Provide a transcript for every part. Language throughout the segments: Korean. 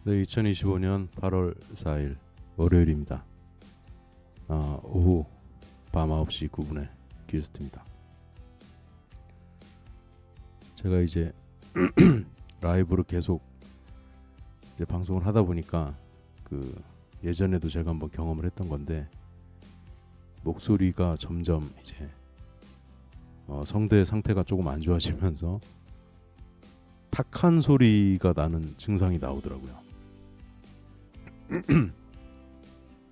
네, 2025년 8월 4일 월요일입니다. 오후 밤 9시 9분에 기스트입니다. 제가 이제 라이브로 계속 이제 방송을 하다 보니까 예전에도 제가 한번 경험을 했던 건데 목소리가 점점 이제 성대 상태가 조금 안 좋아지면서 탁한 소리가 나는 증상이 나오더라고요.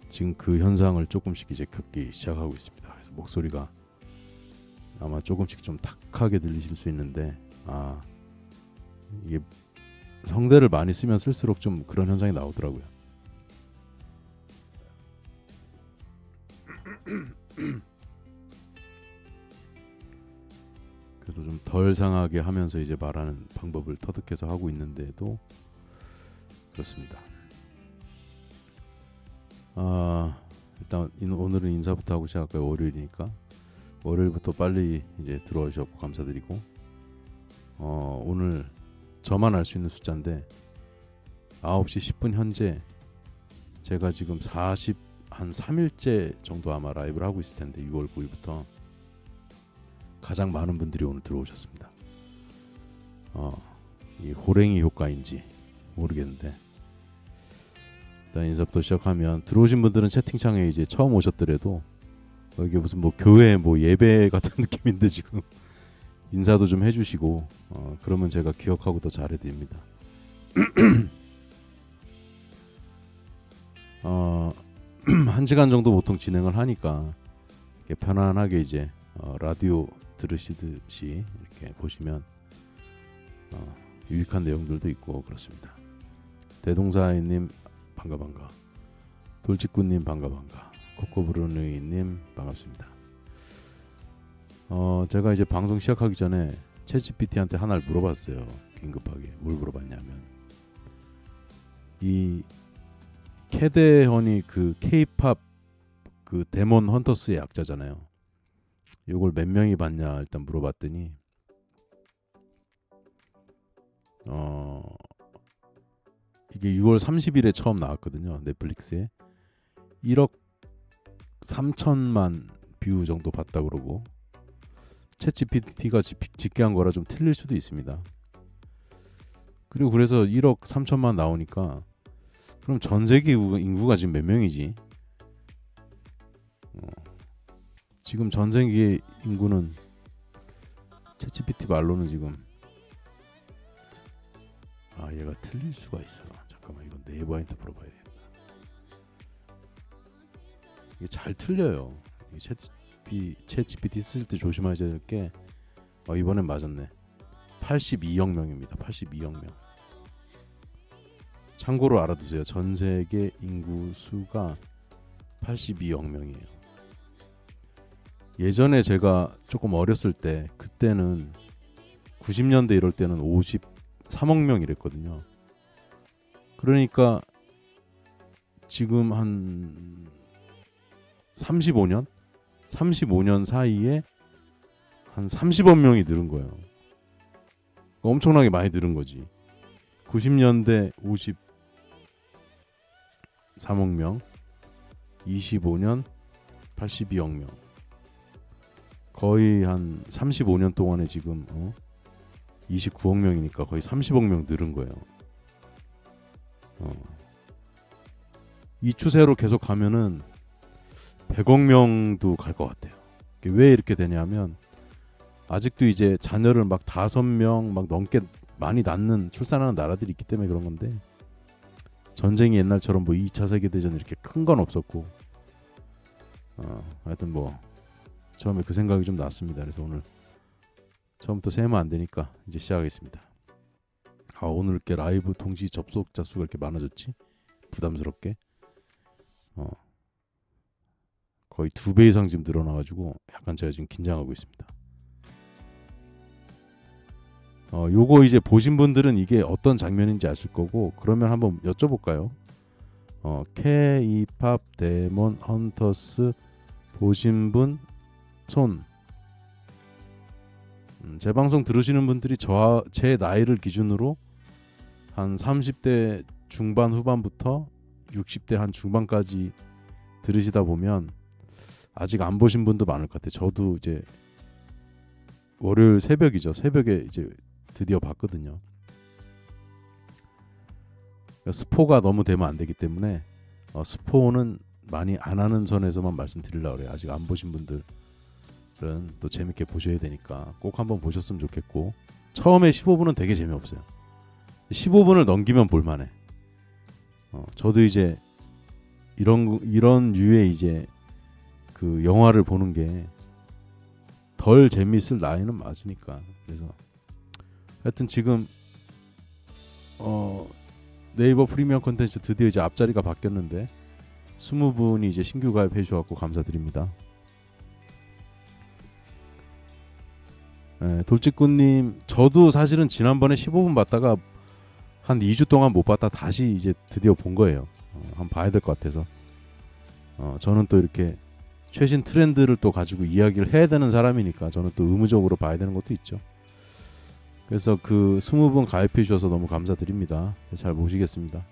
지금 그 현상을 조금씩 이제 겪기 시작하고 있습니다. 그래서 목소리가 아마 조금씩 좀 탁하게 들리실 수 있는데 이게 성대를 많이 쓰면 쓸수록 좀 그런 현상이 나오더라고요. 그래서 좀 덜 상하게 하면서 이제 말하는 방법을 터득해서 하고 있는데도 그렇습니다. 일단 오늘은 인사부터 하고 시작할까요? 월요일이니까 월요일부터 빨리 이제 들어오셔서 감사드리고 오늘 저만 알 수 있는 숫자인데 9시 10분 현재 제가 지금 3일째 정도 아마 라이브를 하고 있을 텐데 6월 9일부터 가장 많은 분들이 오늘 들어오셨습니다. 이 호랭이 효과인지 모르겠는데 일단 인사부터 시작하면 들어오신 분들은 채팅창에 이제 처음 오셨더라도 이게 무슨 뭐 교회 뭐 예배 같은 느낌인데 지금 인사도 좀 해주시고 그러면 제가 기억하고 더 잘해드립니다. 한 시간 정도 보통 진행을 하니까 이렇게 편안하게 이제 라디오 들으시듯이 이렇게 보시면 유익한 내용들도 있고 그렇습니다. 대동사님 반가 돌직구님 반가 코코브루누이님 반갑습니다. 제가 이제 방송 시작하기 전에 챗GPT한테 하나를 물어봤어요. 긴급하게 뭘 물어봤냐면 이 캐데헌이 그 K-팝 그 데몬 헌터스의 약자잖아요. 요걸 몇 명이 봤냐 일단 물어봤더니 이게 6월 30일에 처음 나왔거든요. 넷플릭스에 1억 3천만 뷰 정도 봤다 그러고 챗GPT가 집계한 거라 좀 틀릴 수도 있습니다. 그리고 그래서 1억 3천만 나오니까 그럼 전 세계 인구가 지금 몇 명이지? 지금 전 세계 인구는 챗GPT 말로는 지금 얘가 틀릴 수가 있어. 잠깐만 이건 네이버한테 물어봐야 되겠다. 이게 잘 틀려요. 챗GPT 쓸 때 조심하셔야 될 게 이번엔 맞았네. 82억 명입니다. 82억 명. 참고로 알아두세요. 전 세계 인구 수가 82억 명이에요. 예전에 제가 조금 어렸을 때 그때는 90년대 이럴 때는 53억 명 이랬거든요. 그러니까 지금 한 35년 사이에 한 30억 명이 늘은 거예요. 엄청나게 많이 늘은 거지. 90년대 53억 명, 25년 82억 명. 거의 한 35년 동안에 지금 29억 명이니까 거의 30억 명 늘은 거예요. 이 추세로 계속 가면은 100억 명도 갈 것 같아요. 왜 이렇게 되냐면 아직도 이제 자녀를 막 5명 막 넘게 많이 낳는 출산하는 나라들이 있기 때문에 그런 건데 전쟁이 옛날처럼 뭐 2차 세계대전 이렇게 큰 건 없었고 하여튼 뭐 처음에 그 생각이 좀 났습니다. 그래서 오늘 처음부터 세면 안 되니까 이제 시작하겠습니다. 오늘 이렇게 라이브 동시 접속자 수가 이렇게 많아졌지? 부담스럽게 거의 2배 이상 지금 늘어나가지고 약간 제가 지금 긴장하고 있습니다. 요거 이제 보신 분들은 이게 어떤 장면인지 아실 거고 그러면 한번 여쭤볼까요? K-팝 데몬 헌터스 보신 분 손. 제 방송 들으시는 분들이 제 나이를 기준으로 한 30대 중반 후반부터 60대 한 중반까지 들으시다 보면 아직 안 보신 분도 많을 것 같아요. 저도 이제 월요일 새벽이죠. 새벽에 이제 드디어 봤거든요. 그러니까 스포가 너무 되면 안 되기 때문에 스포는 많이 안 하는 선에서만 말씀드리려고 그래요. 아직 안 보신 분들은 또 재밌게 보셔야 되니까 꼭 한번 보셨으면 좋겠고, 처음에 15분은 되게 재미없어요. 15분을 넘기면 볼만해. 저도 이제 이런 류의 이제 그 영화를 보는 게 덜 재밌을 나이는 맞으니까. 그래서 하여튼 지금 네이버 프리미엄 콘텐츠 드디어 이제 앞자리가 바뀌었는데 20분이 이제 신규 가입해 주셔서 감사드립니다. 돌직구님, 저도 사실은 지난번에 15분 봤다가 한 2주 동안 못 봤다 다시 이제 드디어 본 거예요. 한번 봐야 될 것 같아서. 저는 또 이렇게 최신 트렌드를 또 가지고 이야기를 해야 되는 사람이니까 저는 또 의무적으로 봐야 되는 것도 있죠. 그래서 그 20분 가입해 주셔서 너무 감사드립니다. 잘 보시겠습니다.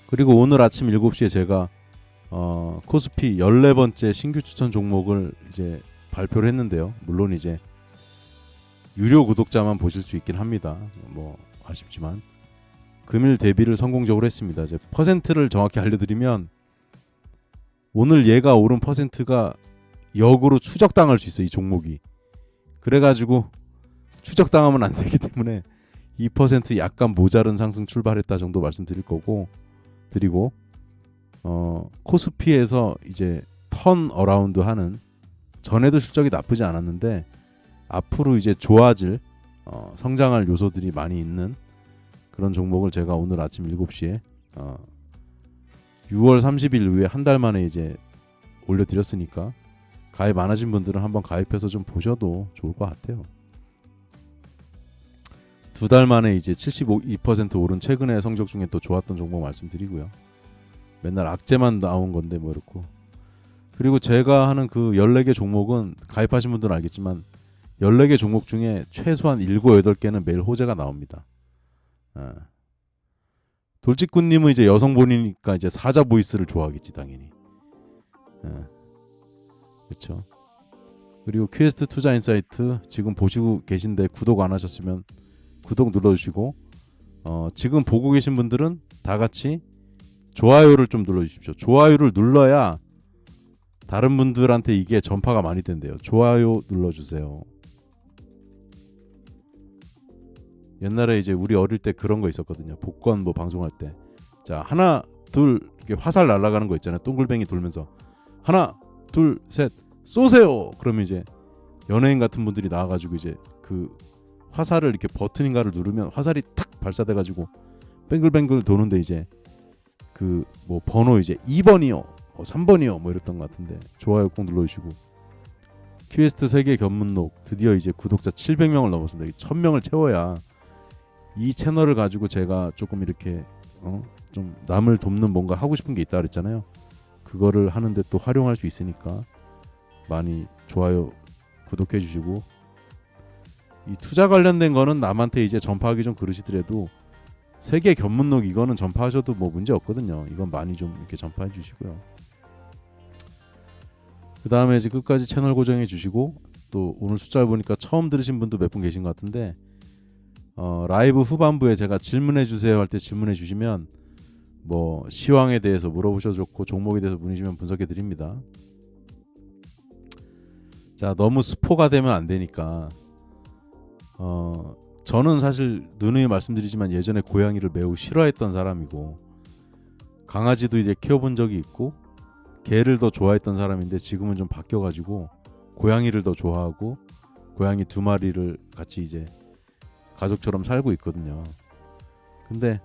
그리고 오늘 아침 7시에 제가 코스피 14번째 신규 추천 종목을 이제 발표를 했는데요. 물론 이제 유료 구독자만 보실 수 있긴 합니다. 뭐 아쉽지만 금일 대비를 성공적으로 했습니다. 이제 퍼센트를 정확히 알려드리면 오늘 얘가 오른 퍼센트가 역으로 추적당할 수 있어요. 이 종목이. 그래가지고 추적당하면 안 되기 때문에 2% 약간 모자른 상승 출발했다 정도 말씀드릴 거고, 드리고 코스피에서 이제 턴 어라운드 하는, 전에도 실적이 나쁘지 않았는데 앞으로 이제 좋아질 성장할 요소들이 많이 있는 그런 종목을 제가 오늘 아침 7시에 6월 30일 후에 한 달 만에 이제 올려드렸으니까 가입 안 하신 분들은 한번 가입해서 좀 보셔도 좋을 것 같아요. 2달 만에 이제 75% 오른 최근의 성적 중에 또 좋았던 종목 말씀드리고요. 맨날 악재만 나온 건데 뭐 이렇고. 그리고 제가 하는 그 14개 종목은 가입하신 분들은 알겠지만 14개 종목 중에 최소한 7, 8개는 매일 호재가 나옵니다. 돌직구님은 이제 여성분이니까 이제 사자 보이스를 좋아하겠지 당연히. 그렇죠. 그리고 퀘스트 투자 인사이트 지금 보시고 계신데 구독 안 하셨으면 구독 눌러주시고, 지금 보고 계신 분들은 다 같이 좋아요를 좀 눌러주십시오. 좋아요를 눌러야 다른 분들한테 이게 전파가 많이 된대요. 좋아요 눌러주세요. 옛날에 이제 우리 어릴 때 그런 거 있었거든요. 복권 뭐 방송할 때, 자 하나 둘 이렇게 화살 날아가는 거 있잖아요. 동글뱅이 돌면서 하나 둘 셋 쏘세요. 그러면 이제 연예인 같은 분들이 나와가지고 이제 그 화살을 이렇게 버튼인가를 누르면 화살이 탁 발사돼가지고 뱅글뱅글 도는데 이제 그 뭐 번호 이제 2번이요 3번이요 뭐 이랬던 것 같은데, 좋아요 꼭 눌러주시고. 퀘스트 세계 견문록 드디어 이제 구독자 700명을 넘었습니다. 1000명을 채워야 이 채널을 가지고 제가 조금 이렇게 좀 남을 돕는 뭔가 하고 싶은 게 있다 그랬잖아요. 그거를 하는데 또 활용할 수 있으니까 많이 좋아요 구독해 주시고, 이 투자 관련된 거는 남한테 이제 전파하기 좀 그러시더라도 세계 견문록 이거는 전파하셔도 뭐 문제 없거든요. 이건 많이 좀 이렇게 전파해 주시고요. 그 다음에 이제 끝까지 채널 고정해 주시고, 또 오늘 숫자를 보니까 처음 들으신 분도 몇 분 계신 것 같은데 라이브 후반부에 제가 질문해 주세요 할 때 질문해 주시면 뭐 시황에 대해서 물어보셔도 좋고 종목에 대해서 문의주시면 분석해 드립니다. 자, 너무 스포가 되면 안 되니까 저는 사실 누누이 말씀드리지만 예전에 고양이를 매우 싫어했던 사람이고 강아지도 이제 키워본 적이 있고 개를 더 좋아했던 사람인데 지금은 좀 바뀌어가지고 고양이를 더 좋아하고 고양이 2마리를 같이 이제 가족처럼 살고 있거든요. 근데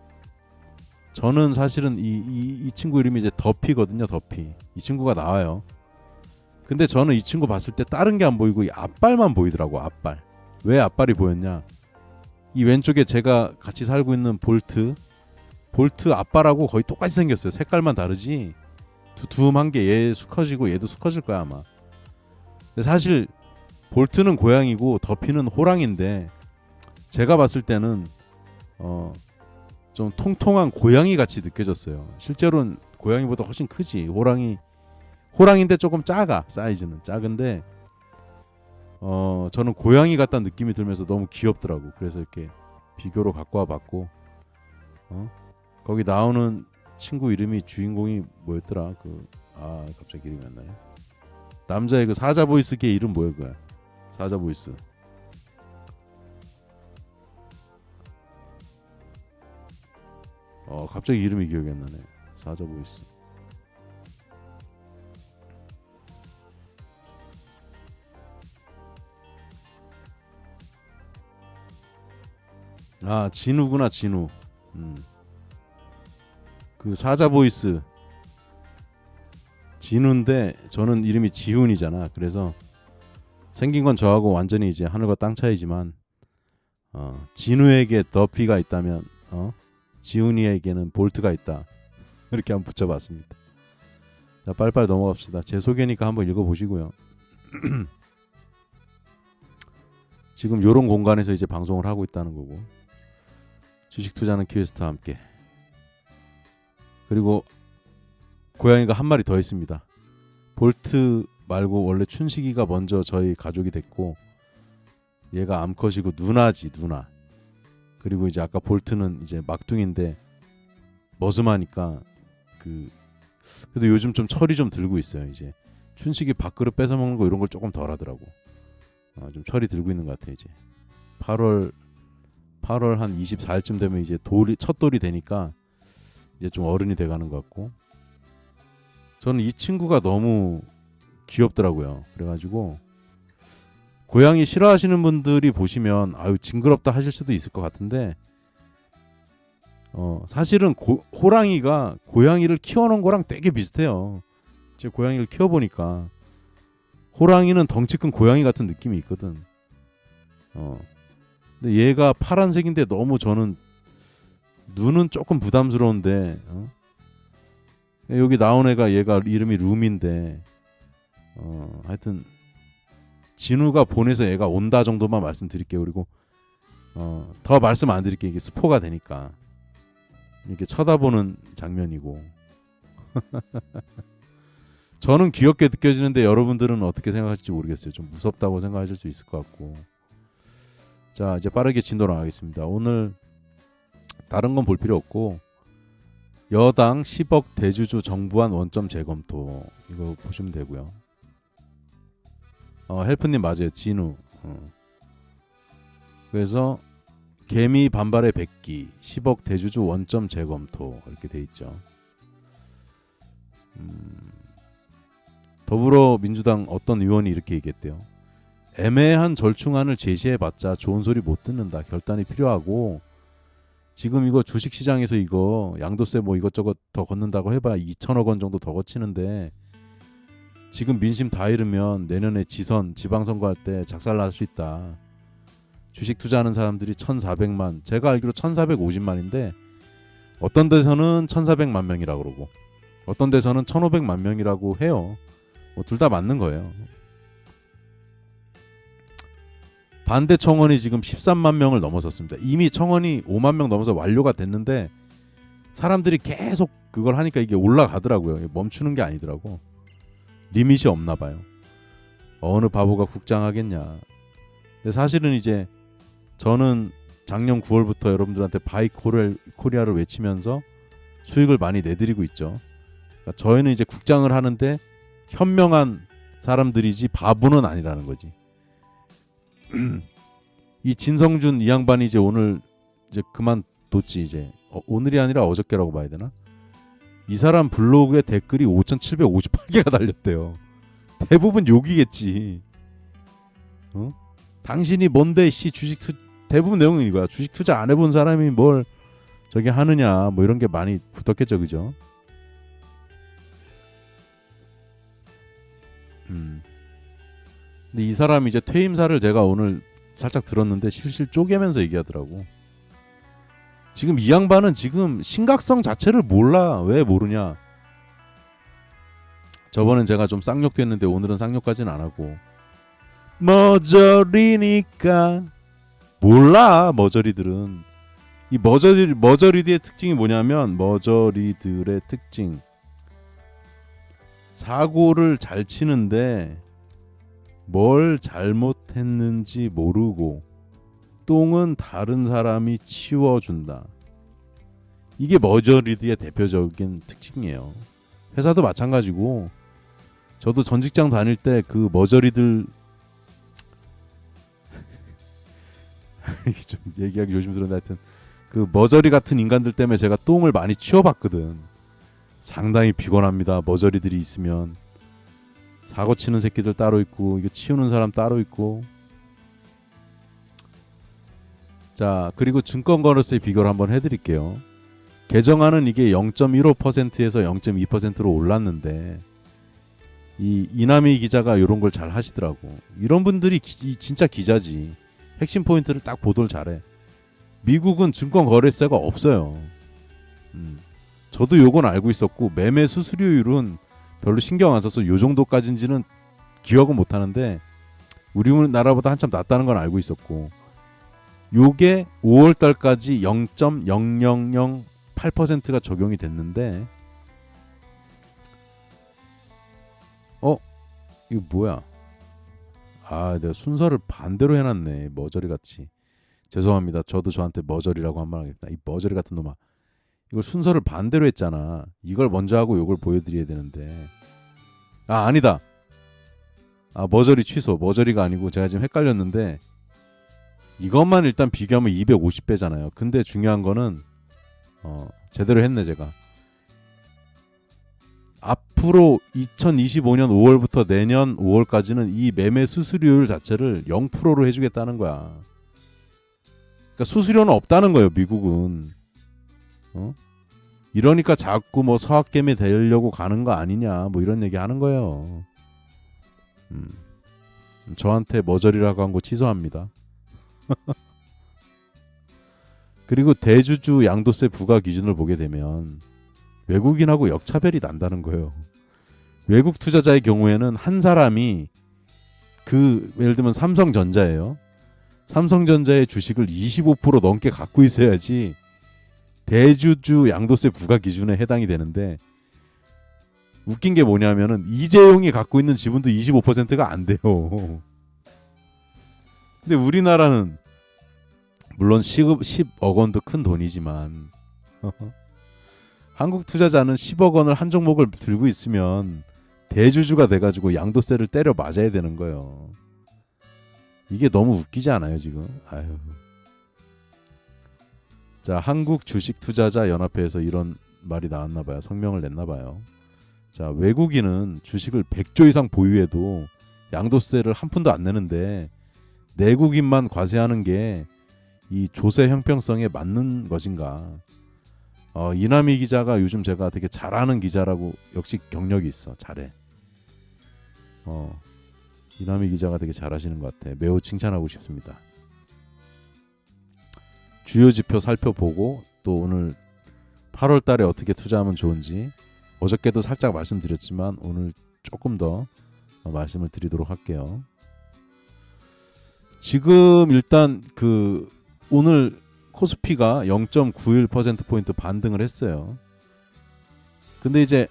저는 사실은 이 친구 이름이 이제 더피거든요. 더피. 이 친구가 나와요. 근데 저는 이 친구 봤을 때 다른 게 안 보이고 이 앞발만 보이더라고. 앞발. 왜 앞발이 보였냐? 이 왼쪽에 제가 같이 살고 있는 볼트 앞발하고 거의 똑같이 생겼어요. 색깔만 다르지 두툼한 게 얘 수컷이고 얘도 수컷일 거야 아마. 근데 사실 볼트는 고양이고 더피는 호랑인데 제가 봤을 때는 좀 통통한 고양이 같이 느껴졌어요. 실제로는 고양이보다 훨씬 크지. 호랑인데 조금 작아. 사이즈는 작은데 저는 고양이 같다는 느낌이 들면서 너무 귀엽더라고. 그래서 이렇게 비교로 갖고 와봤고 거기 나오는 친구 이름이 주인공이 뭐였더라? 갑자기 이름이 안 나요. 남자의 그 사자 보이스 걔 이름 뭐야 그거야? 사자 보이스. 갑자기 이름이 기억이 안 나네. 사자 보이스. 진우구나 진우. 그 사자 보이스 진우인데 저는 이름이 지훈이잖아. 그래서 생긴 건 저하고 완전히 이제 하늘과 땅 차이지만 진우에게 더피가 있다면 지훈이에게는 볼트가 있다. 이렇게 한번 붙여봤습니다. 자, 빨리빨리 넘어갑시다. 제 소개니까 한번 읽어보시고요. 지금 요런 공간에서 이제 방송을 하고 있다는 거고, 주식 투자는 퀘스트와 함께. 그리고 고양이가 한 마리 더 있습니다. 볼트 말고 원래 춘식이가 먼저 저희 가족이 됐고, 얘가 암컷이고 누나지 누나. 그리고 이제 아까 볼트는 이제 막둥인데 머슴하니까 그래도 요즘 좀 철이 좀 들고 있어요. 이제 춘식이 밥그릇 뺏어 먹는 거 이런 걸 조금 덜 하더라고. 좀 철이 들고 있는 것 같아. 이제 8월 한 24일쯤 되면 이제 첫 돌이 되니까 이제 좀 어른이 돼가는 것 같고, 저는 이 친구가 너무 귀엽더라고요. 그래가지고 고양이 싫어하시는 분들이 보시면 징그럽다 하실 수도 있을 것 같은데, 사실은 호랑이가 고양이를 키워놓은 거랑 되게 비슷해요. 제 고양이를 키워보니까 호랑이는 덩치 큰 고양이 같은 느낌이 있거든. 근데 얘가 파란색인데 너무 저는 눈은 조금 부담스러운데, 여기 나온 애가 얘가 이름이 룸인데, 하여튼 진우가 보내서 애가 온다 정도만 말씀드릴게요. 그리고 더 말씀 안 드릴게요. 이게 스포가 되니까. 이렇게 쳐다보는 장면이고. 저는 귀엽게 느껴지는데 여러분들은 어떻게 생각하실지 모르겠어요. 좀 무섭다고 생각하실 수 있을 것 같고. 자, 이제 빠르게 진도 나가겠습니다. 오늘 다른 건 볼 필요 없고, 여당 10억 대주주 정부안 원점 재검토, 이거 보시면 되고요. 헬프님 맞아요. 진우. 그래서 개미 반발의 백기 10억 대주주 원점 재검토 이렇게 돼 있죠. 더불어민주당 어떤 의원이 이렇게 얘기했대요. 애매한 절충안을 제시해봤자 좋은 소리 못 듣는다. 결단이 필요하고, 지금 이거 주식시장에서 이거 양도세 뭐 이것저것 더 걷는다고 해봐야 2천억 원 정도 더 거치는데, 지금 민심 다 잃으면 내년에 지방선거 할 때 작살날 수 있다. 주식 투자하는 사람들이 1,400만, 제가 알기로 1,450만인데 어떤 데서는 1,400만 명이라고 그러고 어떤 데서는 1,500만 명이라고 해요. 뭐 둘 다 맞는 거예요. 반대 청원이 지금 13만 명을 넘어섰습니다. 이미 청원이 5만 명 넘어서 완료가 됐는데 사람들이 계속 그걸 하니까 이게 올라가더라고요. 멈추는 게 아니더라고. 리밋이 없나 봐요. 어느 바보가 국장하겠냐. 근데 사실은 이제 저는 작년 9월부터 여러분들한테 바이 코리아를 외치면서 수익을 많이 내드리고 있죠. 그러니까 저희는 이제 국장을 하는데 현명한 사람들이지 바보는 아니라는 거지. 이 진성준 이 양반이 이제 오늘 이제 그만뒀지. 이제 오늘이 아니라 어저께라고 봐야 되나? 이 사람 블로그에 댓글이 5,758개가 달렸대요. 대부분 욕이겠지. 당신이 뭔데 대부분 내용은 이거야. 주식 투자 안 해본 사람이 뭘 저기 하느냐, 뭐 이런 게 많이 붙었겠죠, 그죠? 근데 이 사람이 이제 퇴임사를 제가 오늘 살짝 들었는데 실실 쪼개면서 얘기하더라고. 지금 이 양반은 지금 심각성 자체를 몰라. 왜 모르냐? 저번엔 제가 좀 쌍욕됐는데 오늘은 쌍욕까지는 안 하고, 머저리니까 몰라. 머저리들은 이 머저리드의 특징이 뭐냐면, 머저리들의 특징, 사고를 잘 치는데 뭘 잘못했는지 모르고 똥은 다른 사람이 치워준다. 이게 머저리드의 대표적인 특징이에요. 회사도 마찬가지고, 저도 전 직장 다닐 때 그 머저리들 좀 얘기하기 조심스러운데, 하여튼 그 머저리 같은 인간들 때문에 제가 똥을 많이 치워봤거든. 상당히 피곤합니다. 머저리들이 있으면 사고 치는 새끼들 따로 있고, 이거 치우는 사람 따로 있고. 자, 그리고 증권거래소의 비교를 한번 해드릴게요. 개정안은 이게 0.15%에서 0.2%로 올랐는데, 이 이남희 기자가 이런 걸 잘 하시더라고. 이런 분들이 진짜 기자지. 핵심 포인트를 딱 보도를 잘해. 미국은 증권거래세가 없어요. 저도 요건 알고 있었고, 매매 수수료율은 별로 신경 안 써서 요 정도까지인지는 기억은 못 하는데, 우리나라보다 한참 낮다는 건 알고 있었고, 요게 5월 달까지 0.0008%가 적용이 됐는데, 이거 뭐야? 아, 내가 순서를 반대로 해놨네. 머저리 같이. 죄송합니다. 저도 저한테 머저리라고 한 말 하겠다. 이 머저리 같은 놈아. 이걸 순서를 반대로 했잖아. 이걸 먼저 하고 요걸 보여드려야 되는데. 아, 아니다. 아, 머저리 취소. 머저리가 아니고 제가 지금 헷갈렸는데, 이것만 일단 비교하면 250배잖아요. 근데 중요한 거는 제대로 했네 제가. 앞으로 2025년 5월부터 내년 5월까지는 이 매매 수수료율 자체를 0%로 해주겠다는 거야. 그러니까 수수료는 없다는 거예요, 미국은. 이러니까 자꾸 뭐 서학개미 되려고 가는 거 아니냐, 뭐 이런 얘기 하는 거예요. 저한테 머저리라고 한 거 취소합니다. 그리고 대주주 양도세 부과 기준을 보게 되면 외국인하고 역차별이 난다는 거예요. 외국 투자자의 경우에는 한 사람이 예를 들면 삼성전자예요. 삼성전자의 주식을 25% 넘게 갖고 있어야지 대주주 양도세 부과 기준에 해당이 되는데, 웃긴 게 뭐냐면은 이재용이 갖고 있는 지분도 25%가 안 돼요. 근데 우리나라는 물론 10억 원도 큰 돈이지만 한국 투자자는 10억 원을 한 종목을 들고 있으면 대주주가 돼가지고 양도세를 때려 맞아야 되는 거예요. 이게 너무 웃기지 않아요 지금? 아유. 자, 한국 주식투자자연합회에서 이런 말이 나왔나봐요. 성명을 냈나봐요. 자, 외국인은 주식을 100조 이상 보유해도 양도세를 한 푼도 안 내는데 내국인만 과세하는 게 이 조세 형평성에 맞는 것인가? 이남희 기자가 요즘 제가 되게 잘하는 기자라고, 역시 경력이 있어. 잘해. 이남희 기자가 되게 잘하시는 것 같아. 매우 칭찬하고 싶습니다. 주요 지표 살펴보고 또 오늘 8월 달에 어떻게 투자하면 좋은지 어저께도 살짝 말씀드렸지만 오늘 조금 더 말씀을 드리도록 할게요. 지금 일단 오늘 코스피가 0.91%포인트 반등을 했어요. 근데 이제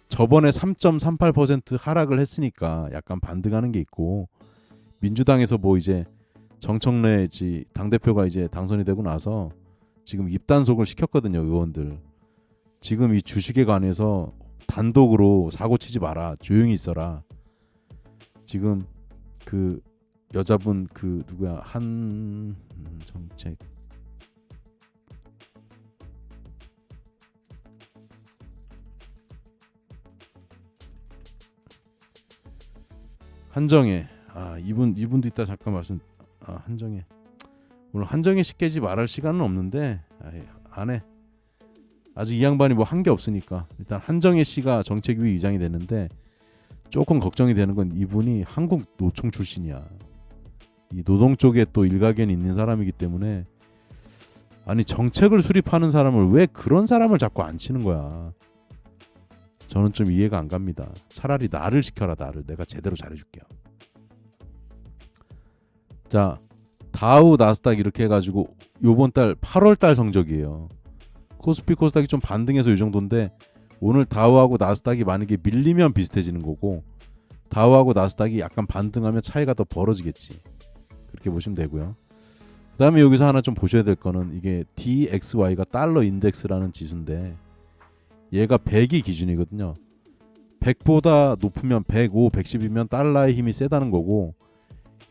저번에 3.38% 하락을 했으니까 약간 반등하는 게 있고, 민주당에서 뭐 이제 정청래 당대표가 이제 당선이 되고 나서 지금 입단속을 시켰거든요, 의원들. 지금 이 주식에 관해서 단독으로 사고 치지 마라, 조용히 있어라. 지금 여자분 누구야, 정책 한정혜, 이분도 이따 잠깐 한정혜. 오늘 한정혜 씨 깨지 말할 시간은 없는데 안 해. 아직 이 양반이 뭐 한 게 없으니까. 일단 한정혜 씨가 정책위 의장이 됐는데 조금 걱정이 되는 건 이분이 한국 노총 출신이야. 이 노동 쪽에 또 일가견이 있는 사람이기 때문에, 아니 정책을 수립하는 사람을 왜 그런 사람을 자꾸 안 치는 거야. 저는 좀 이해가 안 갑니다. 차라리 나를 시켜라, 나를. 내가 제대로 잘해줄게요. 자, 다우 나스닥 이렇게 해가지고 요번 달 8월 달 성적이에요. 코스피 코스닥이 좀 반등해서 이 정도인데 오늘 다우하고 나스닥이 만약에 밀리면 비슷해지는 거고 다우하고 나스닥이 약간 반등하면 차이가 더 벌어지겠지. 그렇게 보시면 되고요. 그 다음에 여기서 하나 좀 보셔야 될 거는 이게 DXY가 달러 인덱스라는 지수인데 얘가 100이 기준이거든요. 100보다 높으면 105, 110이면 달러의 힘이 세다는 거고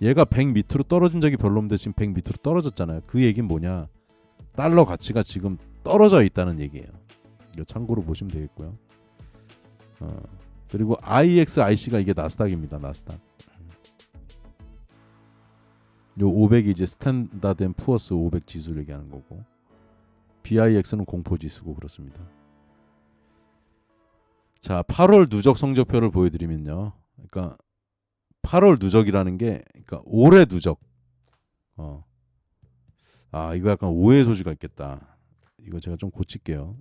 얘가 100 밑으로 떨어진 적이 별로 없는데 지금 100 밑으로 떨어졌잖아요. 그 얘기는 뭐냐? 달러 가치가 지금 떨어져 있다는 얘기예요. 이거 참고로 보시면 되겠고요. 그리고 IXIC가 이게 나스닥입니다. 나스닥. 요 500이 이제 스탠다드 앤 푸어스 500 지수를 얘기하는 거고 BIX는 공포 지수고 그렇습니다. 자, 8월 누적 성적표를 보여드리면요. 그러니까 8월 누적이라는 게 그러니까 올해 누적. 이거 약간 오해 소지가 있겠다. 이거 제가 좀 고칠게요.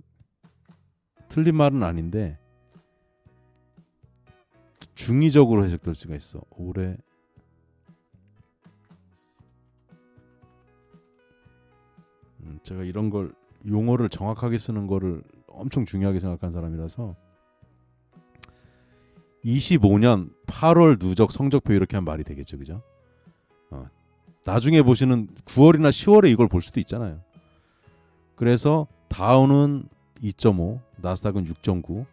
틀린 말은 아닌데 중의적으로 해석될 수가 있어. 올해 제가 이런 걸 용어를 정확하게 쓰는 거를 엄청 중요하게 생각한 사람이라서 25년 8월 누적 성적표 이렇게 하면 말이 되겠죠. 그죠? 나중에 보시는 9월이나 10월에 이걸 볼 수도 있잖아요. 그래서 다우는 2.5, 나스닥은 6.9,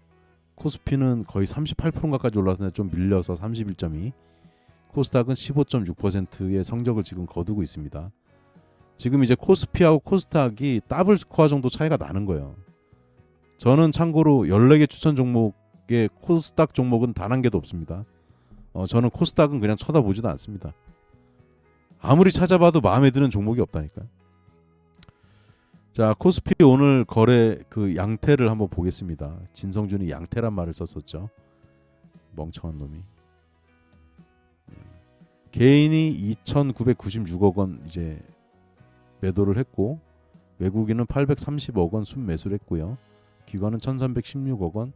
코스피는 거의 38%가까지 올라서 좀 밀려서 31.2, 코스닥은 15.6%의 성적을 지금 거두고 있습니다. 지금 이제 코스피하고 코스닥이 더블 스코어 정도 차이가 나는 거예요. 저는 참고로 14개 추천 종목에 코스닥 종목은 단 한 개도 없습니다. 저는 코스닥은 그냥 쳐다보지도 않습니다. 아무리 찾아봐도 마음에 드는 종목이 없다니까요. 자, 코스피 오늘 거래 그 양태를 한번 보겠습니다. 진성준이 양태란 말을 썼었죠. 멍청한 놈이. 개인이 2,996억 원 이제 매도를 했고 외국인은 830억 원 순매수를 했고요. 기관은 1,316억 원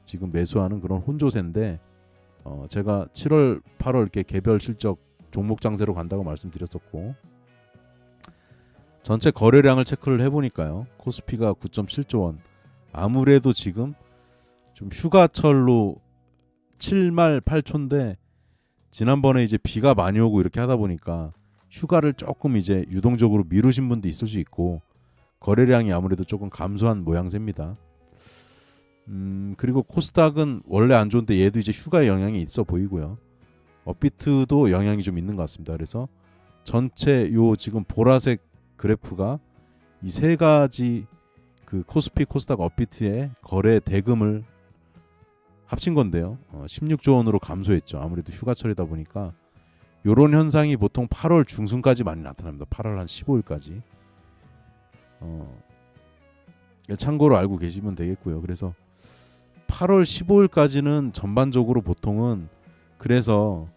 지금 매수하는 그런 혼조세인데 제가 7월, 8월 이렇게 개별 실적 종목 장세로 간다고 말씀드렸었고 전체 거래량을 체크를 해보니까요. 코스피가 9.7조 원. 아무래도 지금 좀 휴가철로 7말 8초인데 지난번에 이제 비가 많이 오고 이렇게 하다 보니까 휴가를 조금 이제 유동적으로 미루신 분도 있을 수 있고 거래량이 아무래도 조금 감소한 모양새입니다. 그리고 코스닥은 원래 안 좋은데 얘도 이제 휴가의 영향이 있어 보이고요. 업비트도 영향이 좀 있는 것 같습니다. 그래서 전체 요 지금 보라색 그래프가 이 세 가지 그 코스피, 코스닥, 업비트의 거래 대금을 합친 건데요. 16조 원으로 감소했죠. 아무래도 휴가철이다 보니까 요런 현상이 보통 8월 중순까지 많이 나타납니다. 8월 한 15일까지. 참고로 알고 계시면 되겠고요. 그래서 8월 15일까지는 전반적으로 보통은 그래서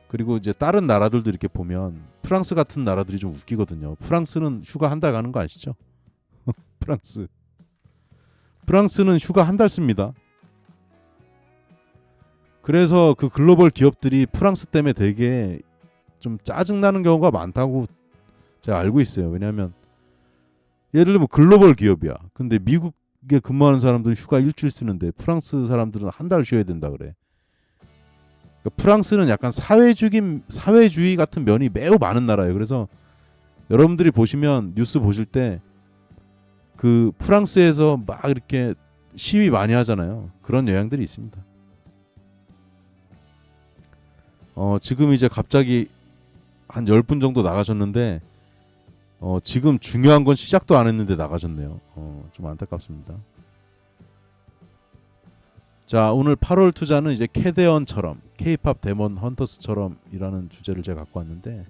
그리고 이제 다른 나라들도 이렇게 보면 프랑스 같은 나라들이 좀 웃기거든요. 프랑스는 휴가 한 달 가는 거 아시죠? 프랑스는 휴가 한 달 씁니다. 그래서 그 글로벌 기업들이 프랑스 때문에 되게 좀 짜증나는 경우가 많다고 제가 알고 있어요. 왜냐하면 예를 들면 글로벌 기업이야. 근데 미국에 근무하는 사람들은 휴가 일주일 쓰는데 프랑스 사람들은 한 달 쉬어야 된다 그래. 그러니까 프랑스는 약간 사회주의 같은 면이 매우 많은 나라예요. 그래서 여러분들이 보시면 뉴스 보실 때 그 프랑스에서 막 이렇게 시위 많이 하잖아요. 그런 영향들이 있습니다. 지금 이제 갑자기 한 10분 정도 나가셨는데 지금 중요한 건 시작도 안 했는데 나가셨네요. 좀 안타깝습니다. 자, 오늘 8월 투자는 이제 캐데언처럼 K-팝 데몬 헌터스처럼이라는 주제를 제가 갖고 왔는데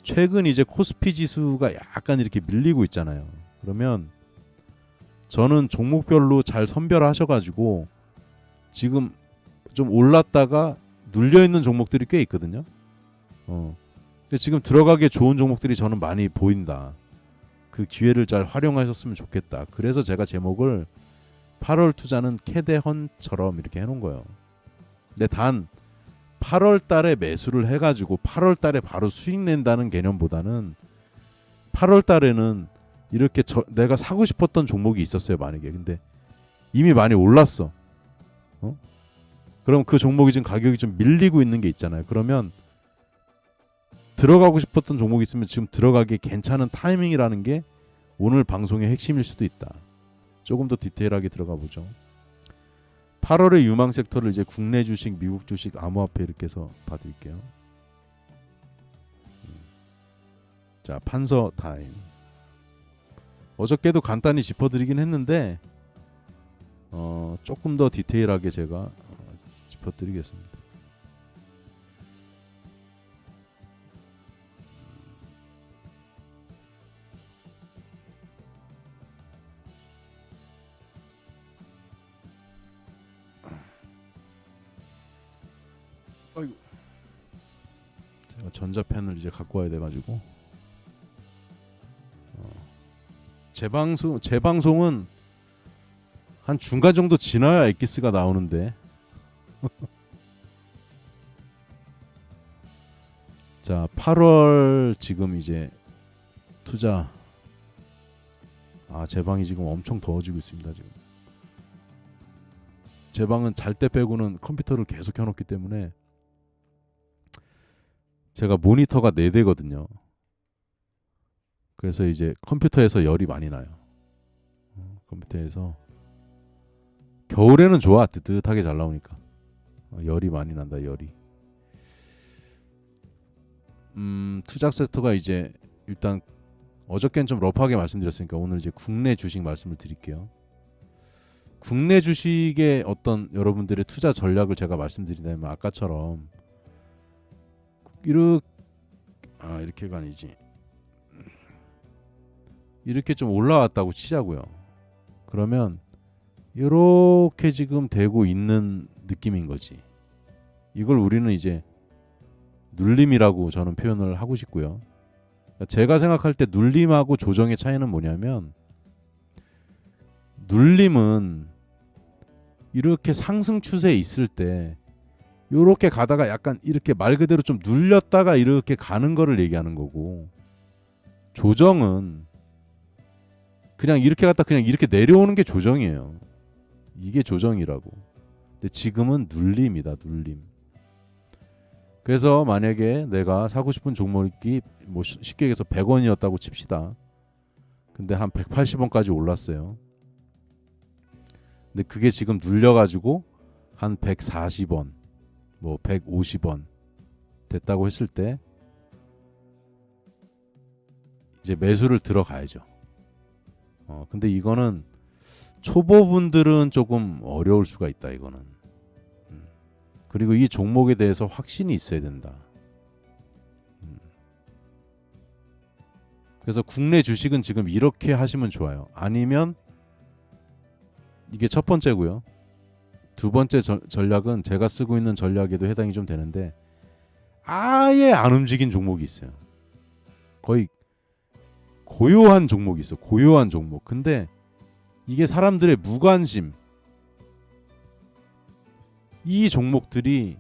최근 이제 코스피 지수가 약간 이렇게 밀리고 있잖아요. 그러면 저는 종목별로 잘 선별하셔가지고 지금 좀 올랐다가 눌려 있는 종목들이 꽤 있거든요. 지금 들어가기에 좋은 종목들이 저는 많이 보인다. 그 기회를 잘 활용하셨으면 좋겠다. 그래서 제가 제목을 8월 투자는 캐데헌처럼 이렇게 해놓은 거예요. 근데 단 8월 달에 매수를 해가지고 8월 달에 바로 수익 낸다는 개념보다는 8월 달에는 이렇게 내가 사고 싶었던 종목이 있었어요. 만약에. 근데 이미 많이 올랐어. 그럼 그 종목이 지금 가격이 좀 밀리고 있는 게 있잖아요. 그러면 들어가고 싶었던 종목이 있으면 지금 들어가기 괜찮은 타이밍이라는 게 오늘 방송의 핵심일 수도 있다. 조금 더 디테일하게 들어가 보죠. 8월의 유망 섹터를 이제 국내 주식, 미국 주식, 암호화폐 이렇게 해서 봐드릴게요. 자, 판서 타임. 어저께도 간단히 짚어드리긴 했는데 조금 더 디테일하게 제가 짚어드리겠습니다. 아이고. 제가 전자펜을 이제 갖고 와야 돼가지고 재방송은 한 중간 정도 지나야 엑기스가 나오는데 자 8월 지금 이제 투자 제 방이 지금 엄청 더워지고 있습니다. 지금 제 방은 잘 때 빼고는 컴퓨터를 계속 켜놓기 때문에 제가 모니터가 4대거든요. 그래서 이제 컴퓨터에서 열이 많이 나요. 컴퓨터에서 겨울에는 좋아. 뜨뜻하게 잘 나오니까. 열이 많이 난다. 열이. 투자 섹터가 이제 일단 어저께는 좀 러프하게 말씀드렸으니까 오늘 이제 국내 주식 말씀을 드릴게요. 국내 주식의 어떤 여러분들의 투자 전략을 제가 말씀드리자면 아까처럼 이렇게가 아니지. 이렇게 좀 올라왔다고 치자고요. 그러면 이렇게 지금 되고 있는 느낌인 거지. 이걸 우리는 이제 눌림이라고 저는 표현을 하고 싶고요. 제가 생각할 때 눌림하고 조정의 차이는 뭐냐면 눌림은 이렇게 상승 추세에 있을 때 이렇게 가다가 약간 이렇게 말 그대로 좀 눌렸다가 이렇게 가는 거를 얘기하는 거고, 조정은 그냥 이렇게 갔다 그냥 이렇게 내려오는 게 조정이에요. 이게 조정이라고. 근데 지금은 눌림이다. 눌림. 그래서 만약에 내가 사고 싶은 종목이 뭐 쉽게 얘기해서 100원이었다고 칩시다. 근데 한 180원까지 올랐어요. 근데 그게 지금 눌려가지고 한 140원, 뭐 150원 됐다고 했을 때 이제 매수를 들어가야죠. 근데 이거는 초보분들은 조금 어려울 수가 있다. 이거는. 그리고 이 종목에 대해서 확신이 있어야 된다. 그래서 국내 주식은 지금 이렇게 하시면 좋아요. 아니면 이게 첫 번째고요. 두 번째 전략은 제가 쓰고 있는 전략에도 해당이 좀 되는데, 아예 안 움직인 종목이 있어요. 거의 고요한 종목이 있어. 고요한 종목. 근데 이게 사람들의 무관심, 이 종목들이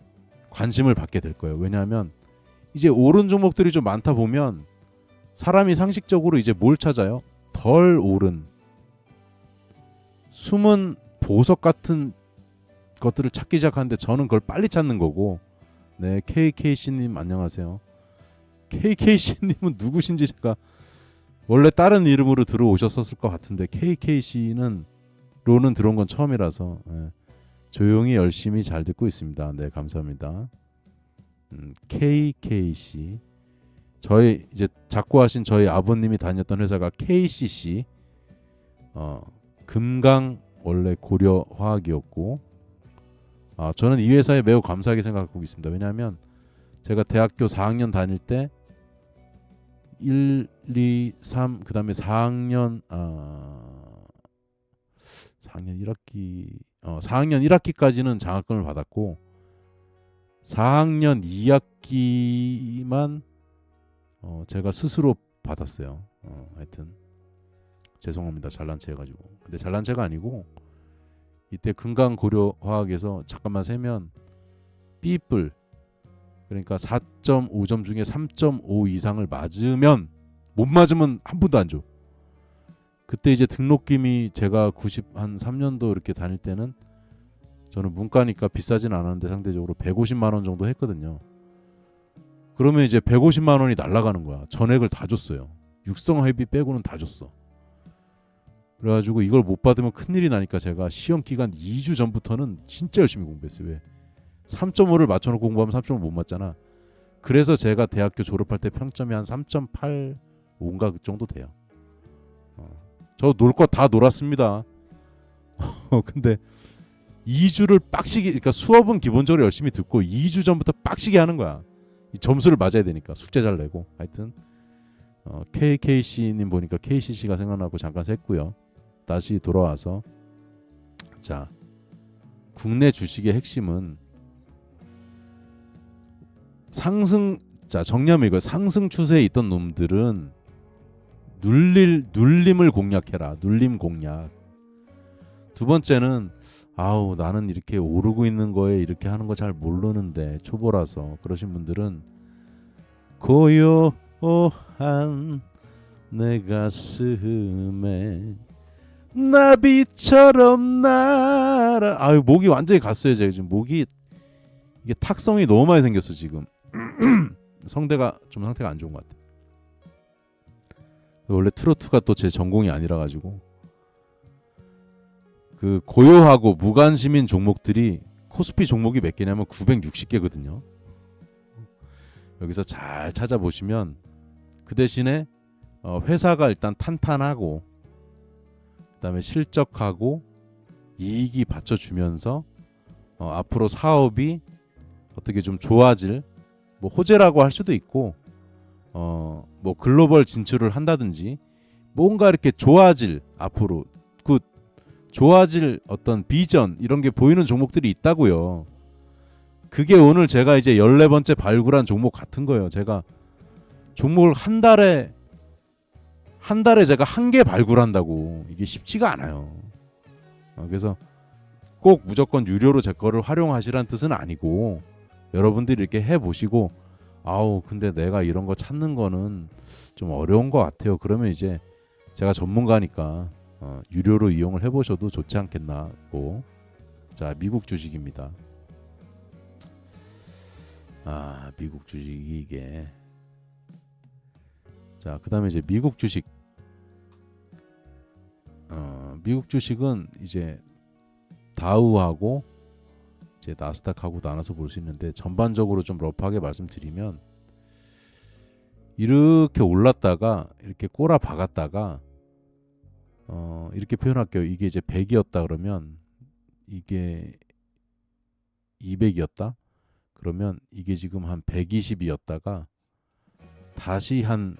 관심을 받게 될 거예요. 왜냐하면 이제 오른 종목들이 좀 많다 보면 사람이 상식적으로 이제 뭘 찾아요? 덜 오른 숨은 보석 같은 것들을 찾기 시작하는데 저는 그걸 빨리 찾는 거고. 네, KKC님 안녕하세요. KKC님은 누구신지 제가 원래 다른 이름으로 들어오셨었을 것 같은데 KKC는 로는 들어온 건 처음이라서 조용히 열심히 잘 듣고 있습니다. 네, 감사합니다. KKC 저희 이제 작고하신 저희 아버님이 다녔던 회사가 KCC 금강 원래 고려화학이었고 저는 이 회사에 매우 감사하게 생각하고 있습니다. 왜냐하면 제가 대학교 4학년 다닐 때 1, 2, 3 그다음에 4학년 1학기까지는 장학금을 받았고 4학년 2학기만 제가 스스로 받았어요. 하여튼 죄송합니다. 잘난 체 해가지고. 근데 잘난 체가 아니고 이때 금강고려화학에서 잠깐만 세면 삐뿔 그러니까 4.5점 중에 3.5 이상을 맞으면, 못 맞으면 한 푼도 안 줘. 그때 이제 등록금이 제가 93년도 이렇게 다닐 때는 저는 문과니까 비싸진 않았는데 상대적으로 150만 원 정도 했거든요. 그러면 이제 150만 원이 날아가는 거야. 전액을 다 줬어요. 육성회비 빼고는 다 줬어. 그래가지고 이걸 못 받으면 큰일이 나니까 제가 시험 기간 2주 전부터는 진짜 열심히 공부했어요. 왜? 3.5를 맞춰놓고 공부하면 3.5 못 맞잖아. 그래서 제가 대학교 졸업할 때 평점이 한 3.85인가 그 정도 돼요. 저 놀 거 다 놀았습니다. 근데 2주를 빡시게, 그러니까 수업은 기본적으로 열심히 듣고 2주 전부터 빡시게 하는 거야. 이 점수를 맞아야 되니까 숙제 잘 내고. 하여튼 KKC님 보니까 KCC가 생각나고 잠깐 샜고요. 다시 돌아와서, 자, 국내 주식의 핵심은 상승, 자, 정리하면 이거, 상승 추세에 있던 놈들은 눌림을 공략해라. 눌림 공략. 두 번째는, 아우, 나는 이렇게 오르고 있는 거에 이렇게 하는 거 잘 모르는데, 초보라서. 그러신 분들은 고요한 내 가슴에 나비처럼 날아. 아유, 목이 완전히 갔어요. 제가 지금 목이, 이게 탁성이 너무 많이 생겼어 지금. 성대가 좀 상태가 안 좋은 것 같아. 원래 트로트가 또 제 전공이 아니라 가지고, 그 고요하고 무관심인 종목들이 코스피 종목이 몇 개냐면 960개거든요. 여기서 잘 찾아보시면 그 대신에 회사가 일단 탄탄하고, 그다음에 실적하고 이익이 받쳐주면서 앞으로 사업이 어떻게 좀 좋아질, 뭐 호재라고 할 수도 있고, 뭐 글로벌 진출을 한다든지 뭔가 이렇게 좋아질, 앞으로 그 좋아질 어떤 비전, 이런 게 보이는 종목들이 있다고요. 그게 오늘 제가 이제 14번째 발굴한 종목 같은 거예요. 제가 종목을 한 달에 제가 한 개 발굴한다고, 이게 쉽지가 않아요. 그래서 꼭 무조건 유료로 제 거를 활용하시라는 뜻은 아니고, 여러분들이 이렇게 해보시고, 아우 근데 내가 이런 거 찾는 거는 좀 어려운 것 같아요. 그러면 이제 제가 전문가니까 유료로 이용을 해보셔도 좋지 않겠나고. 자, 미국 주식입니다. 아, 미국 주식이 이게, 자, 그 다음에 이제 미국 주식, 미국 주식은 이제 다우하고 이제 나스닥하고 나눠서 볼 수 있는데, 전반적으로 좀 러프하게 말씀드리면, 이렇게 올랐다가 이렇게 꼬라 박았다가, 이렇게 표현할게요. 이게 이제 100이었다 그러면, 이게 200이었다 그러면, 이게 지금 한 120이었다가 다시 한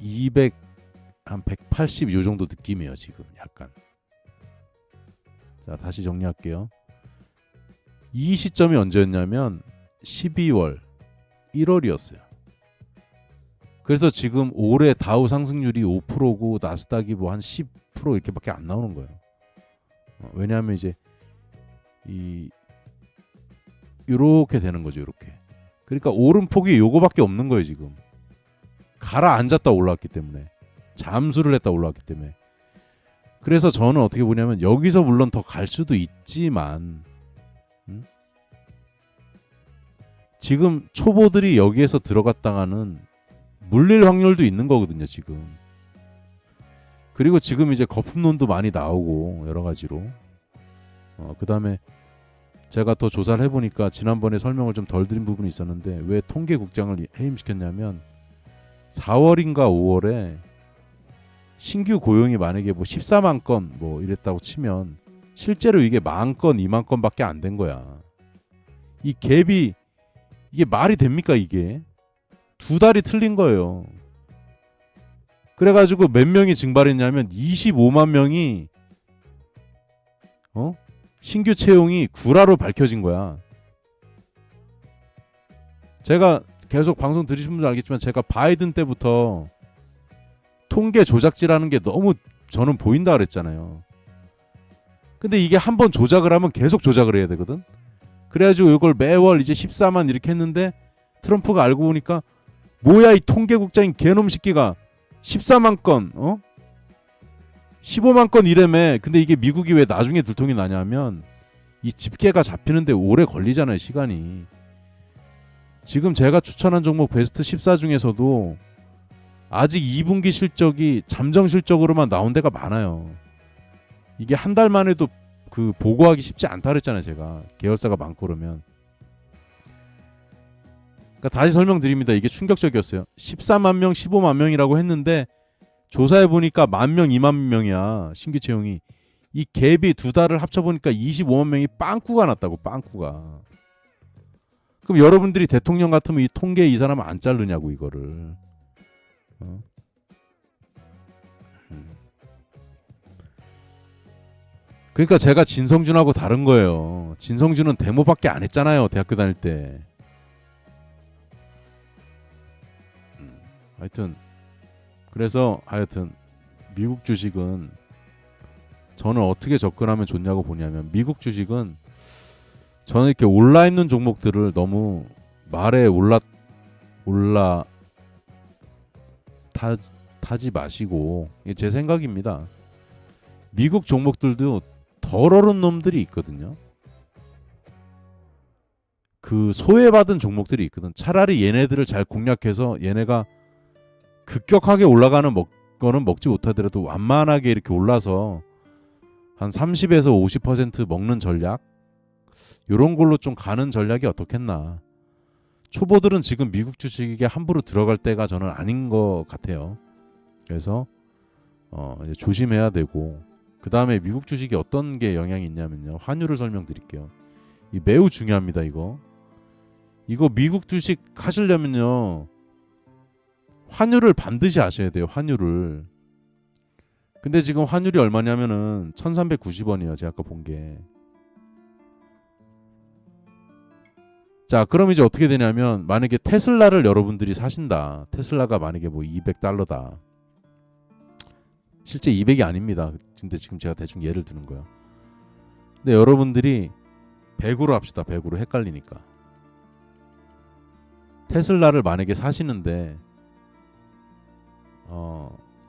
200, 한 180 요 정도 느낌이에요 지금 약간. 자, 다시 정리할게요. 이 시점이 언제였냐면 12월 1월이었어요. 그래서 지금 올해 다우 상승률이 5%고 나스닥이 뭐 한 10% 이렇게밖에 안 나오는 거예요. 왜냐하면 이제 이렇게 되는 거죠, 이렇게. 그러니까 오름폭이 요거밖에 없는 거예요 지금. 가라앉았다 올라왔기 때문에, 잠수를 했다 올라왔기 때문에. 그래서 저는 어떻게 보냐면, 여기서 물론 더 갈 수도 있지만, 지금 초보들이 여기에서 들어갔다가는 물릴 확률도 있는 거거든요 지금. 그리고 지금 이제 거품론도 많이 나오고 여러 가지로. 그 다음에 제가 더 조사를 해보니까, 지난번에 설명을 좀 덜 드린 부분이 있었는데, 왜 통계국장을 해임시켰냐면, 4월인가 5월에 신규 고용이 만약에 뭐 14만 건 뭐 이랬다고 치면, 실제로 이게 10,000 건, 20,000 건밖에 안 된 거야. 이 갭이, 이게 말이 됩니까? 이게 두 달이 틀린 거예요. 그래가지고 몇 명이 증발했냐면 25만 명이 신규 채용이 구라로 밝혀진 거야. 제가 계속 방송 들으신 분들 알겠지만, 제가 바이든 때부터 통계 조작질하는 게 너무 저는 보인다 그랬잖아요. 근데 이게 한번 조작을 하면 계속 조작을 해야 되거든. 그래가지고 이걸 매월 이제 14만 이렇게 했는데 트럼프가 알고 보니까 뭐야 이 통계국장인 개놈 새끼가 14만 건 15만 건 이래매. 근데 이게 미국이 왜 나중에 들통이 나냐면 이 집계가 잡히는데 오래 걸리잖아요, 시간이. 지금 제가 추천한 종목 베스트 14 중에서도 아직 2분기 실적이 잠정 실적으로만 나온 데가 많아요. 이게 한 달 만에도 그 보고하기 쉽지 않다 그랬잖아요, 제가. 계열사가 많고 그러면. 그러니까 다시 설명드립니다. 이게 충격적이었어요. 14만 명, 15만 명이라고 했는데 조사해 보니까 10,000명, 2만 명이야. 신규 채용이. 이 갭이 두 달을 합쳐 보니까 25만 명이 빵꾸가 났다고. 빵꾸가. 그럼 여러분들이 대통령 같으면 이 통계 이 사람 안 자르냐고 이거를. 그러니까 제가 진성준하고 다른 거예요. 진성준은 데모밖에 안 했잖아요. 대학교 다닐 때. 하여튼 미국 주식은 저는 어떻게 접근하면 좋냐고 보냐면 미국 주식은 저는 이렇게 올라 있는 종목들을 너무 말에 타지 마시고 이게 제 생각입니다. 미국 종목들도 덜 오른 놈들이 있거든요. 그 소외받은 종목들이 있거든. 차라리 얘네들을 잘 공략해서 얘네가 급격하게 올라가는 거는 먹지 못하더라도 완만하게 이렇게 올라서 한 30에서 50% 먹는 전략, 이런 걸로 좀 가는 전략이 어떻겠나. 초보들은 지금 미국 주식에 함부로 들어갈 때가 저는 아닌 것 같아요. 그래서 이제 조심해야 되고, 그 다음에 미국 주식이 어떤 게 영향이 있냐면요, 환율을 설명드릴게요. 이 매우 중요합니다. 이거 미국 주식 하시려면요 환율을 반드시 아셔야 돼요. 환율을. 근데 지금 환율이 얼마냐면은 1390원이에요. 제가 아까 본 게. 자, 그럼 이제 어떻게 되냐면 만약에 테슬라를 여러분들이 사신다. 테슬라가 만약에 뭐 $200다. 실제 200이 아닙니다. 근데 지금 제가 대충 예를 드는 거예요. 근데 여러분들이 100으로 합시다. 100으로 헷갈리니까. 테슬라를 만약에 사시는데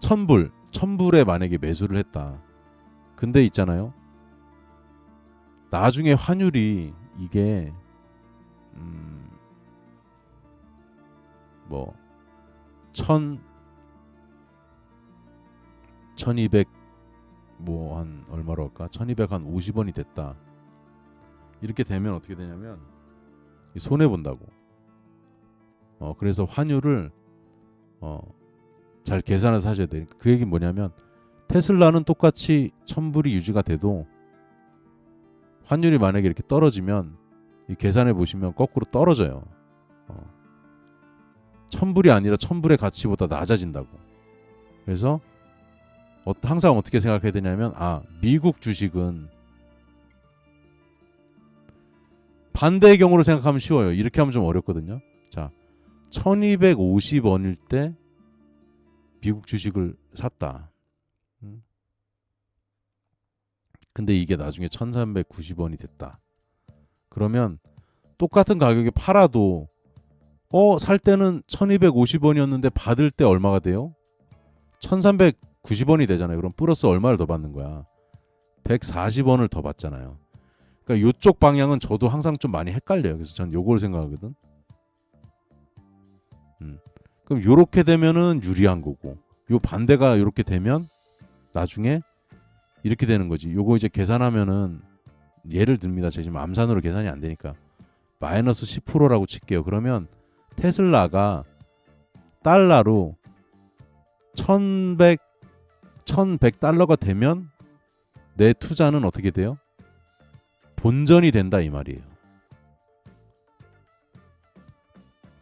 1000불에 만약에 매수를 했다. 근데 있잖아요. 나중에 환율이 이게 뭐 1200 뭐 한 얼마로 할까? 1200 한 50원이 됐다. 이렇게 되면 어떻게 되냐면 손해 본다고. 그래서 환율을 잘 계산해서 하셔야 돼요. 그 얘기는 뭐냐면 테슬라는 똑같이 1000불이 유지가 돼도 환율이 만약에 이렇게 떨어지면 이 계산해 보시면 거꾸로 떨어져요. 1000불이 아니라 1000불의 가치보다 낮아진다고. 그래서 항상 어떻게 생각해야 되냐면 미국 주식은 반대의 경우로 생각하면 쉬워요. 이렇게 하면 좀 어렵거든요. 자, 1250원일 때 미국 주식을 샀다. 근데 이게 나중에 1390원이 됐다. 그러면 똑같은 가격에 팔아도 살 때는 1250원이었는데 받을 때 얼마가 돼요? 1390원이 되잖아요. 그럼 플러스 얼마를 더 받는 거야? 140원을 더 받잖아요. 그러니까 이쪽 방향은 저도 항상 좀 많이 헷갈려요. 그래서 전 요걸 생각하거든. 그럼 요렇게 되면은 유리한 거고, 요 반대가 요렇게 되면 나중에 이렇게 되는 거지. 요거 이제 계산하면은 예를 듭니다. 제가 지금 암산으로 계산이 안 되니까 마이너스 10%라고 칠게요. 그러면 테슬라가 달러로 1100달러가 되면 내 투자는 어떻게 돼요? 본전이 된다 이 말이에요.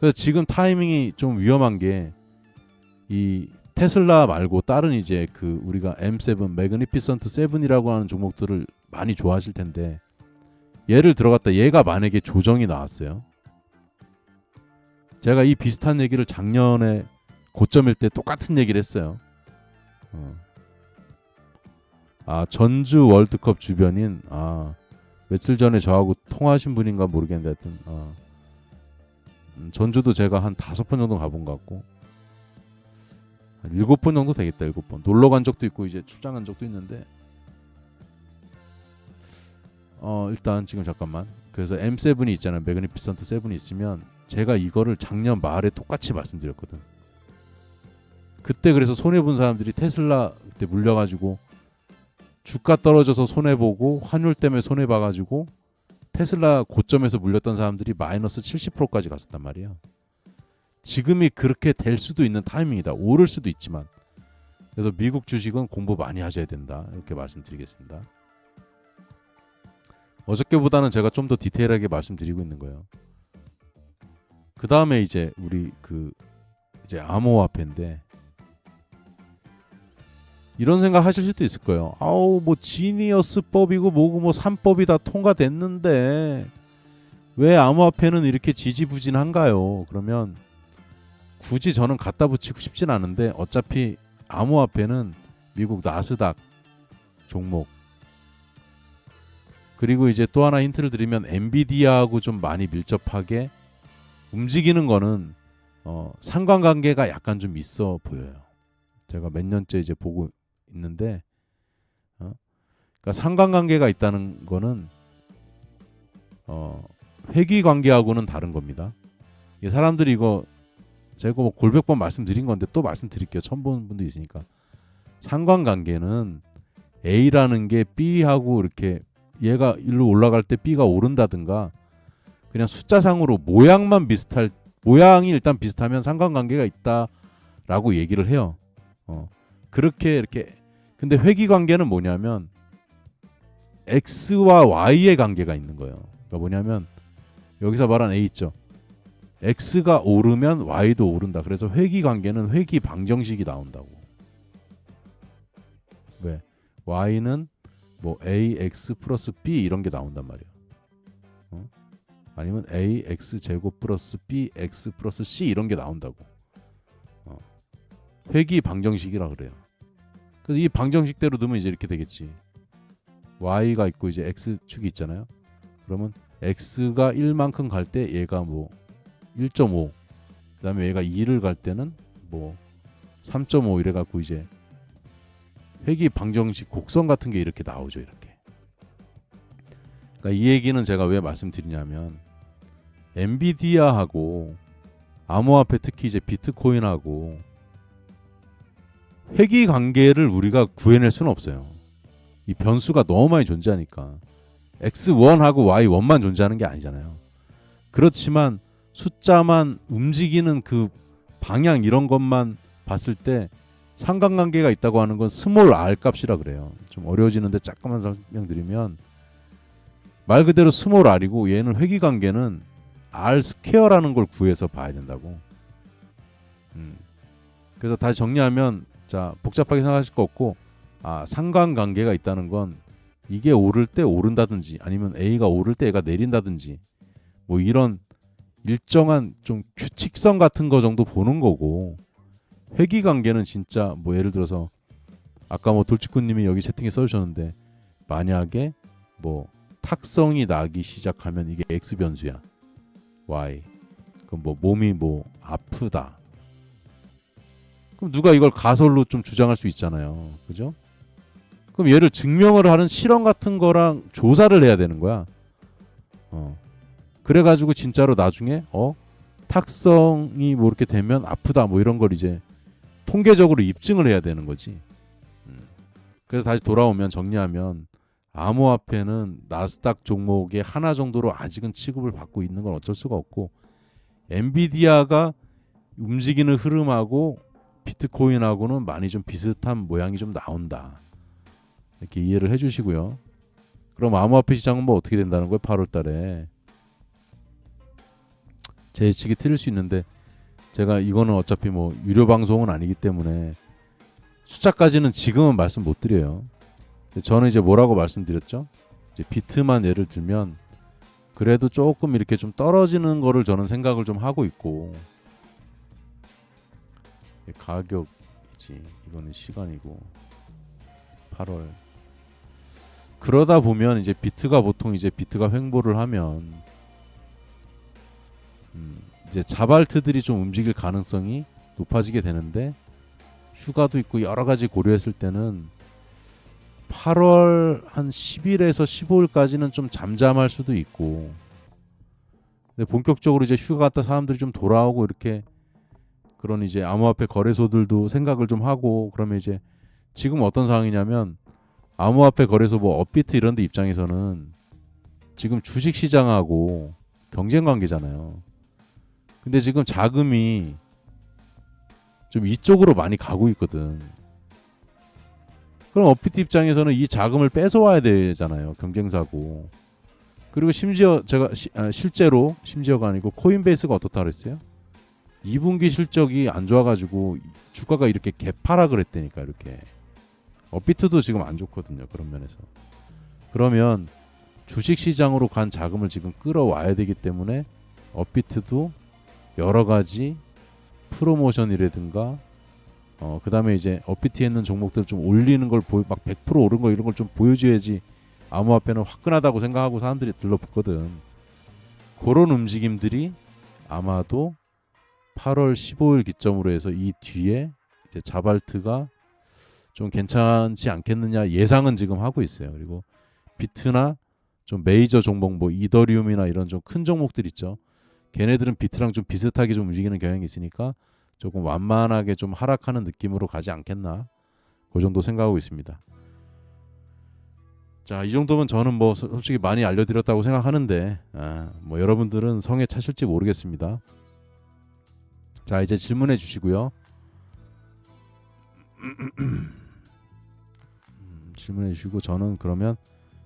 그래서 지금 타이밍이 좀 위험한 게 이 테슬라 말고 다른 이제 그 우리가 M7 매그니피선트 7이라고 하는 종목들을 많이 좋아하실 텐데, 얘를 들어갔다 얘가 만약에 조정이 나왔어요. 제가 이 비슷한 얘기를 작년에 고점일 때 똑같은 얘기를 했어요. 전주 월드컵 주변인 며칠 전에 저하고 통화하신 분인가 모르겠는데 하여튼 전주도 제가 한 5번 정도 가본 것 같고 한 7번 정도 되겠다. 7번 놀러 간 적도 있고 이제 출장 간 적도 있는데 일단 지금 잠깐만. 그래서 M7이 있잖아요. 매그니피선트 7이 있으면 제가 이거를 작년 말에 똑같이 말씀드렸거든. 그때 그래서 손해본 사람들이 테슬라 그때 물려가지고 주가 떨어져서 손해보고 환율 때문에 손해봐가지고 테슬라 고점에서 물렸던 사람들이 마이너스 70%까지 갔었단 말이야. 지금이 그렇게 될 수도 있는 타이밍이다. 오를 수도 있지만. 그래서 미국 주식은 공부 많이 하셔야 된다. 이렇게 말씀드리겠습니다. 어저께보다는 제가 좀 더 디테일하게 말씀드리고 있는 거예요. 그 다음에 이제 우리 이제 암호화폐인데 이런 생각 하실 수도 있을 거예요. 아우 뭐 지니어스법이고 뭐고 뭐 3법이 다 통과됐는데 왜 암호화폐는 이렇게 지지부진한가요? 그러면 굳이 저는 갖다 붙이고 싶진 않은데 어차피 암호화폐는 미국 나스닥 종목 그리고 이제 또 하나 힌트를 드리면 엔비디아하고 좀 많이 밀접하게 움직이는 거는 상관관계가 약간 좀 있어 보여요. 제가 몇 년째 이제 보고 있는데 그러니까 상관관계가 있다는 거는 회귀관계하고는 다른 겁니다. 사람들이 이거 제가 뭐 골백번 말씀드린 건데 또 말씀드릴게요. 처음 보는 분도 있으니까. 상관관계는 A라는 게 B하고 이렇게 얘가 일로 올라갈 때 B가 오른다든가 그냥 숫자상으로 모양이 일단 비슷하면 상관관계가 있다라고 얘기를 해요. 그렇게 이렇게 근데 회귀관계는 뭐냐면 X와 Y의 관계가 있는 거예요. 그러니까 뭐냐면 여기서 말한 A 있죠. X가 오르면 Y도 오른다. 그래서 회귀관계는 회귀방정식이 나온다고. 왜? Y는 뭐 AX 플러스 B 이런 게 나온단 말이에요. 아니면 AX 제곱 플러스 BX 플러스 C 이런 게 나온다고. 회귀방정식이라 그래요. 그래서 이 방정식대로 넣으면 이제 이렇게 되겠지. Y가 있고 이제 X축이 있잖아요. 그러면 X가 1만큼 갈 때 얘가 뭐 1.5 그다음에 얘가 2를 갈 때는 뭐 3.5 이래 갖고 이제 회귀 방정식 곡선 같은 게 이렇게 나오죠. 이렇게. 그러니까 이 얘기는 제가 왜 말씀드리냐면 엔비디아하고 암호화폐 특히 이제 비트코인하고 회귀 관계를 우리가 구해낼 수는 없어요. 이 변수가 너무 많이 존재하니까 X1하고 Y1만 존재하는 게 아니잖아요. 그렇지만 숫자만 움직이는 그 방향 이런 것만 봤을 때 상관관계가 있다고 하는 건 스몰 r 값이라 그래요. 좀 어려워지는데 잠깐만 설명드리면 말 그대로 스몰 r이고 얘는 회귀관계는 r 스퀘어라는 걸 구해서 봐야 된다고. 그래서 다시 정리하면 자 복잡하게 생각하실 거 없고 상관관계가 있다는 건 이게 오를 때 오른다든지 아니면 A가 오를 때 A가 내린다든지 뭐 이런 일정한 좀 규칙성 같은 거 정도 보는 거고 회귀관계는 진짜 뭐 예를 들어서 아까 뭐 돌직구님이 여기 채팅에 써주셨는데 만약에 뭐 탁성이 나기 시작하면 이게 X 변수야. Y. 그럼 뭐 몸이 뭐 아프다. 그럼 누가 이걸 가설로 좀 주장할 수 있잖아요. 그죠? 그럼 얘를 증명을 하는 실험 같은 거랑 조사를 해야 되는 거야. 그래가지고 진짜로 나중에 탁성이 뭐 이렇게 되면 아프다 뭐 이런 걸 이제 통계적으로 입증을 해야 되는 거지. 그래서 다시 돌아오면 정리하면 암호화폐는 나스닥 종목의 하나 정도로 아직은 취급을 받고 있는 건 어쩔 수가 없고 엔비디아가 움직이는 흐름하고 비트코인하고는 많이 좀 비슷한 모양이 좀 나온다. 이렇게 이해를 해주시고요. 그럼 암호화폐 시장은 뭐 어떻게 된다는 거예요? 8월 달에. 제 예측이 틀릴 수 있는데 제가 이거는 어차피 뭐 유료 방송은 아니기 때문에 숫자까지는 지금은 말씀 못 드려요. 저는 이제 뭐라고 말씀드렸죠? 이제 비트만 예를 들면 그래도 조금 이렇게 좀 떨어지는 거를 저는 생각을 좀 하고 있고 가격이지 이거는 시간이고 8월 그러다 보면 이제 비트가 보통 이제 비트가 횡보를 하면 이제 자발트들이 좀 움직일 가능성이 높아지게 되는데 휴가도 있고 여러 가지 고려했을 때는 8월 한 10일에서 15일까지는 좀 잠잠할 수도 있고 근데 본격적으로 이제 휴가 갔다 사람들이 좀 돌아오고 이렇게 그런 이제 암호화폐 거래소들도 생각을 좀 하고 그러면 이제 지금 어떤 상황이냐면 암호화폐 거래소 뭐 업비트 이런 데 입장에서는 지금 주식 시장하고 경쟁 관계잖아요. 근데 지금 자금이 좀 이쪽으로 많이 가고 있거든. 그럼 업비트 입장에서는 이 자금을 뺏어와야 되잖아요. 경쟁사고. 그리고 심지어 제가 실제로 심지어가 아니고 코인베이스가 어떻다 그랬어요? 2분기 실적이 안 좋아가지고 주가가 이렇게 개파락을 했다니까 이렇게. 업비트도 지금 안 좋거든요. 그런 면에서. 그러면 주식시장으로 간 자금을 지금 끌어와야 되기 때문에 업비트도 여러 가지 프로모션이라든가 그 다음에 이제 업비트에 있는 종목들을 좀 올리는 걸 막 100% 오른 거 이런 걸 좀 보여줘야지 암호화폐는 화끈하다고 생각하고 사람들이 들러붙거든. 그런 움직임들이 아마도 8월 15일 기점으로 해서 이 뒤에 이제 자발트가 좀 괜찮지 않겠느냐 예상은 지금 하고 있어요. 그리고 비트나 좀 메이저 종목 뭐 이더리움이나 이런 좀 큰 종목들 있죠. 걔네들은 비트랑 좀 비슷하게 좀 움직이는 경향이 있으니까 조금 완만하게 좀 하락하는 느낌으로 가지 않겠나. 그 정도 생각하고 있습니다. 자, 이 정도면 저는 뭐 솔직히 많이 알려드렸다고 생각하는데 뭐 여러분들은 성에 차실지 모르겠습니다. 자, 이제 질문해 주시고요. 질문해 주시고 저는 그러면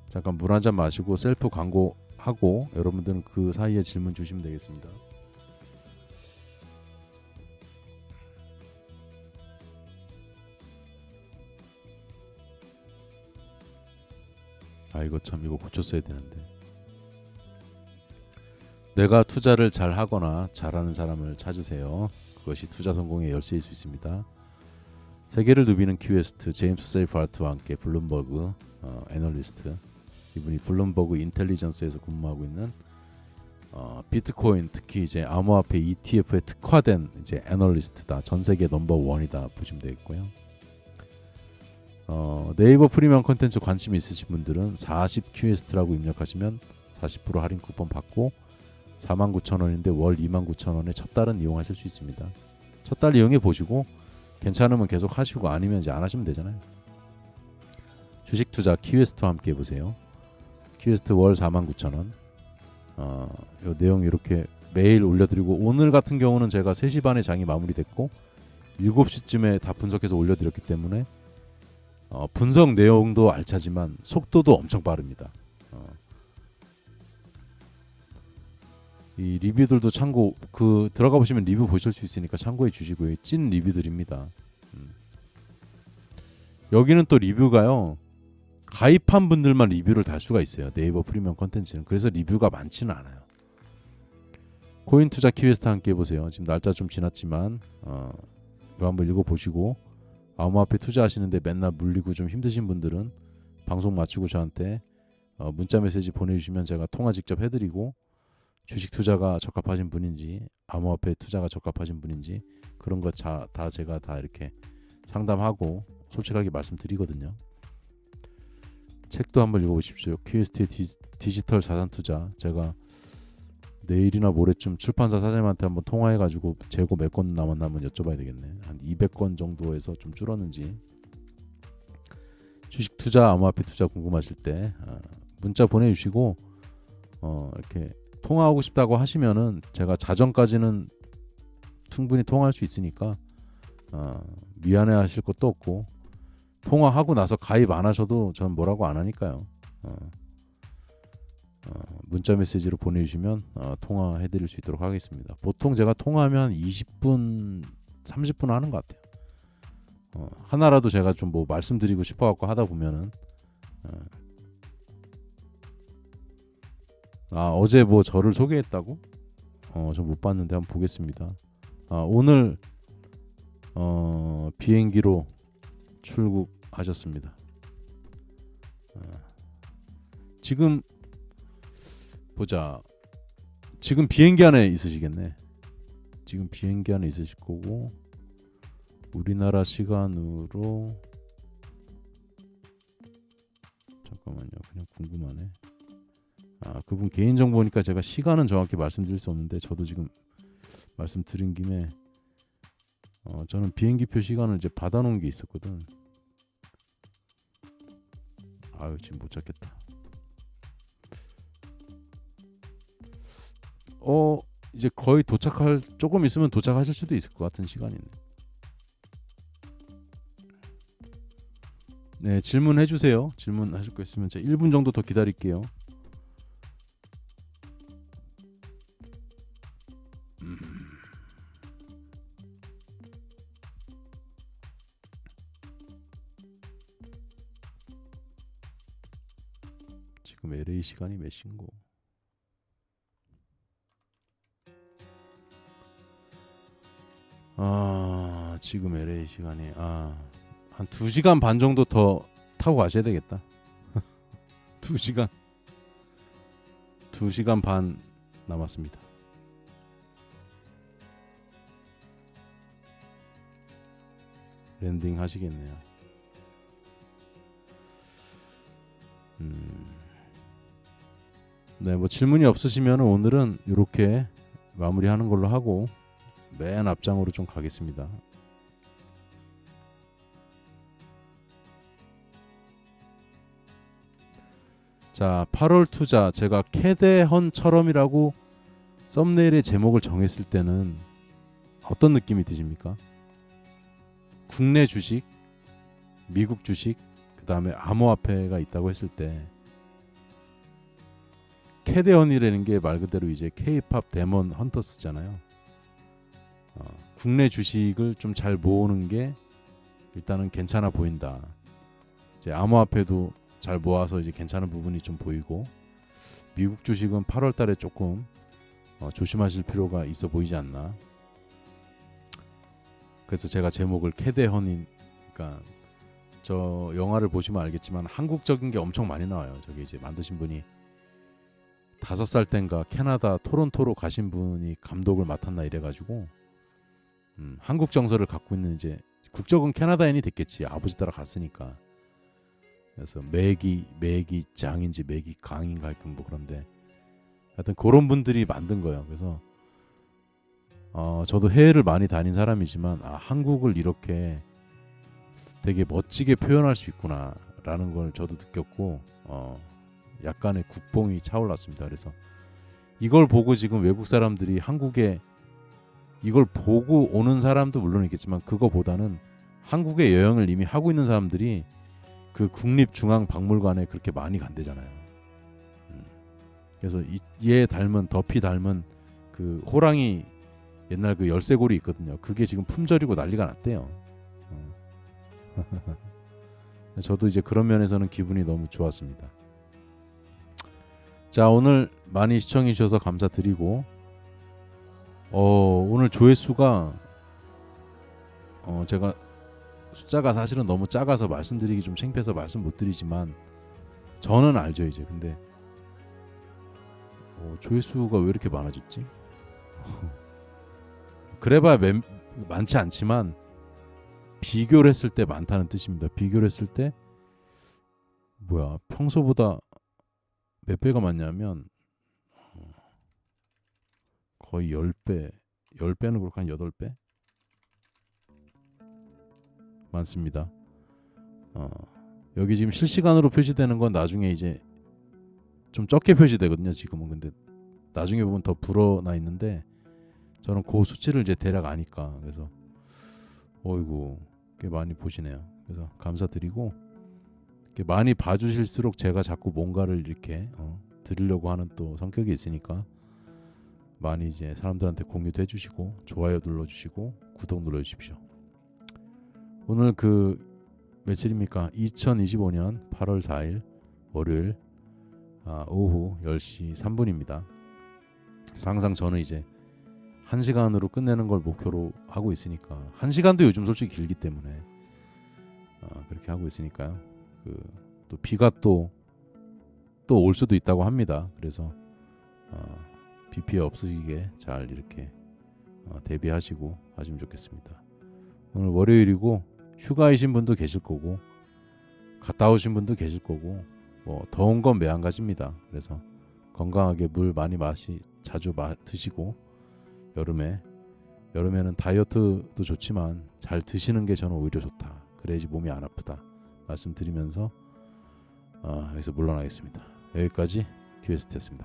잠깐 물 한 잔 마시고 셀프 광고하고 여러분들은 그 사이에 질문 주시면 되겠습니다. 이거 참 이거 고쳤어야 되는데. 내가 투자를 잘 하거나 잘하는 사람을 찾으세요. 그것이 투자 성공의 열쇠일 수 있습니다. 세계를 누비는 큐에스트 제임스 세이프하트와 함께 블룸버그 애널리스트 이분이 블룸버그 인텔리전스에서 근무하고 있는 비트코인 특히 이제 암호화폐 ETF에 특화된 이제 애널리스트다. 전 세계 넘버 원이다 보시면 되겠고요. 네이버 프리미엄 콘텐츠 관심 있으신 분들은 40큐에스트라고 입력하시면 40% 할인 쿠폰 받고 49,000원인데 월 29,000원에 첫 달은 이용하실 수 있습니다. 첫 달 이용해 보시고 괜찮으면 계속 하시고 아니면 이제 안 하시면 되잖아요. 주식 투자 큐에스트와 함께 해보세요. 큐에스트 월 49,000원. 요 내용 이렇게 매일 올려드리고 오늘 같은 경우는 제가 3시 반에 장이 마무리됐고 7시쯤에 다 분석해서 올려드렸기 때문에 분석 내용도 알차지만 속도도 엄청 빠릅니다. 이 리뷰들도 참고 들어가 보시면 리뷰 보실 수 있으니까 참고해 주시고요. 찐 리뷰들입니다. 여기는 또 리뷰가요. 가입한 분들만 리뷰를 달 수가 있어요. 네이버 프리미엄 콘텐츠는. 그래서 리뷰가 많지는 않아요. 코인 투자 큐에스트 함께 해보세요. 지금 날짜 좀 지났지만 이거 한번 읽어보시고 암호화폐 투자하시는데 맨날 물리고 좀 힘드신 분들은 방송 마치고 저한테 문자 메시지 보내주시면 제가 통화 직접 해드리고 주식 투자가 적합하신 분인지 암호화폐 투자가 적합하신 분인지 그런 거 다 제가 다 이렇게 상담하고 솔직하게 말씀드리거든요. 책도 한번 읽어보십시오. 큐에스트의 디지털 자산 투자. 제가 내일이나 모레쯤 출판사 사장님한테 한번 통화해가지고 재고 몇 권 남았나 한번 여쭤봐야 되겠네. 한 200권 정도에서 좀 줄었는지. 주식 투자, 암호화폐 투자 궁금하실 때 문자 보내주시고 이렇게 통화하고 싶다고 하시면은 제가 자정까지는 충분히 통화할 수 있으니까 미안해하실 것도 없고 통화하고 나서 가입 안 하셔도 전 뭐라고 안 하니까요. 문자 메시지로 보내주시면 통화해드릴 수 있도록 하겠습니다. 보통 제가 통화하면 20분, 30분 하는 것 같아요. 하나라도 제가 좀 뭐 말씀드리고 싶어갖고 하다 보면은 어제 뭐 저를 소개했다고? 저 못 봤는데 한번 보겠습니다. 오늘 비행기로 출국하셨습니다. 지금 보자. 지금 비행기 안에 있으시겠네. 지금 비행기 안에 있으실 거고 우리나라 시간으로 잠깐만요. 그냥 궁금하네. 그분 개인정보니까 제가 시간은 정확히 말씀드릴 수 없는데 저도 지금 말씀드린 김에 저는 비행기표 시간을 이제 받아놓은 게 있었거든. 지금 못 찾겠다. 이제 거의 도착할 조금 있으면 도착하실 수도 있을 것 같은 시간이네. 네, 질문해 주세요. 질문하실 거 있으면 제가 1분 정도 더 기다릴게요. 지금 LA 시간이 몇 시인고? 지금 LA 시간이 한 2시간 반 정도 더 타고 가셔야 되겠다. 2시간 반 남았습니다. 랜딩 하시겠네요. 네, 뭐 질문이 없으시면 오늘은 이렇게 마무리하는 걸로 하고 맨 앞장으로 좀 가겠습니다. 자, 8월 투자 제가 캐대헌처럼이라고 썸네일의 제목을 정했을 때는 어떤 느낌이 드십니까? 국내 주식, 미국 주식, 그 다음에 암호화폐가 있다고 했을 때 캐대헌이라는 게 말 그대로 이제 K-팝 데몬 헌터스잖아요. 국내 주식을 좀 잘 모으는 게 일단은 괜찮아 보인다. 이제 암호화폐도 잘 모아서 이제 괜찮은 부분이 좀 보이고 미국 주식은 8월 달에 조금 조심하실 필요가 있어 보이지 않나. 그래서 제가 제목을 캐대헌인, 그러니까 저 영화를 보시면 알겠지만 한국적인 게 엄청 많이 나와요. 저기 이제 만드신 분이 5살 땐가 캐나다 토론토로 가신 분이 감독을 맡았나 이래가지고 한국 정서를 갖고 있는, 이제 국적은 캐나다인이 됐겠지. 아버지 따라 갔으니까. 그래서 매기 장인지 매기 강인가 하여튼 뭐 그런데 하여튼 그런 분들이 만든 거예요. 그래서 저도 해외를 많이 다닌 사람이지만 한국을 이렇게 되게 멋지게 표현할 수 있구나 라는 걸 저도 느꼈고 약간의 국뽕이 차올랐습니다. 그래서 이걸 보고 지금 외국 사람들이 한국에 이걸 보고 오는 사람도 물론 있겠지만 그거보다는 한국의 여행을 이미 하고 있는 사람들이 그 국립중앙박물관에 그렇게 많이 간대잖아요. 그래서 얘 닮은 더피 닮은 그 호랑이 옛날 그 열쇠고리 있거든요. 그게 지금 품절이고 난리가 났대요. 저도 이제 그런 면에서는 기분이 너무 좋았습니다. 자, 오늘 많이 시청해 주셔서 감사드리고 오늘 조회수가 제가 숫자가 사실은 너무 작아서 말씀드리기 좀 창피해서 말씀 못 드리지만 저는 알죠 이제. 근데 조회수가 왜 이렇게 많아졌지? 그래봐야 많지 않지만 비교를 했을 때 많다는 뜻입니다. 비교를 했을 때 평소보다 몇 배가 많냐면 거의 10배, 10배는 그렇고 한 8배 많습니다. 여기 지금 실시간으로 표시되는 건 나중에 이제 좀 적게 표시되거든요. 지금은. 근데 나중에 보면 더 불어나 있는데 저는 그 수치를 이제 대략 아니까. 그래서 어이구 꽤 많이 보시네요. 그래서 감사드리고 이렇게 많이 봐주실수록 제가 자꾸 뭔가를 이렇게 드리려고 하는 또 성격이 있으니까 많이 이제 사람들한테 공유도 해주시고 좋아요 눌러주시고 구독 눌러주십시오. 오늘 그 며칠입니까? 2025년 8월 4일 월요일 오후 10시 3분입니다. 그래서 항상 저는 이제 1시간으로 끝내는 걸 목표로 하고 있으니까 1시간도 요즘 솔직히 길기 때문에 그렇게 하고 있으니까요. 또 비가 또 또 올 수도 있다고 합니다. 그래서 비 피해 없으시게 잘 이렇게 대비하시고 하시면 좋겠습니다. 오늘 월요일이고 휴가이신 분도 계실 거고 갔다 오신 분도 계실 거고 뭐 더운 건 매한가지입니다. 그래서 건강하게 물 많이 자주 드시고 여름에는 다이어트도 좋지만 잘 드시는 게 저는 오히려 좋다. 그래야지 몸이 안 아프다. 말씀드리면서 여기서 물러나겠습니다. 여기까지 듀에스트였습니다.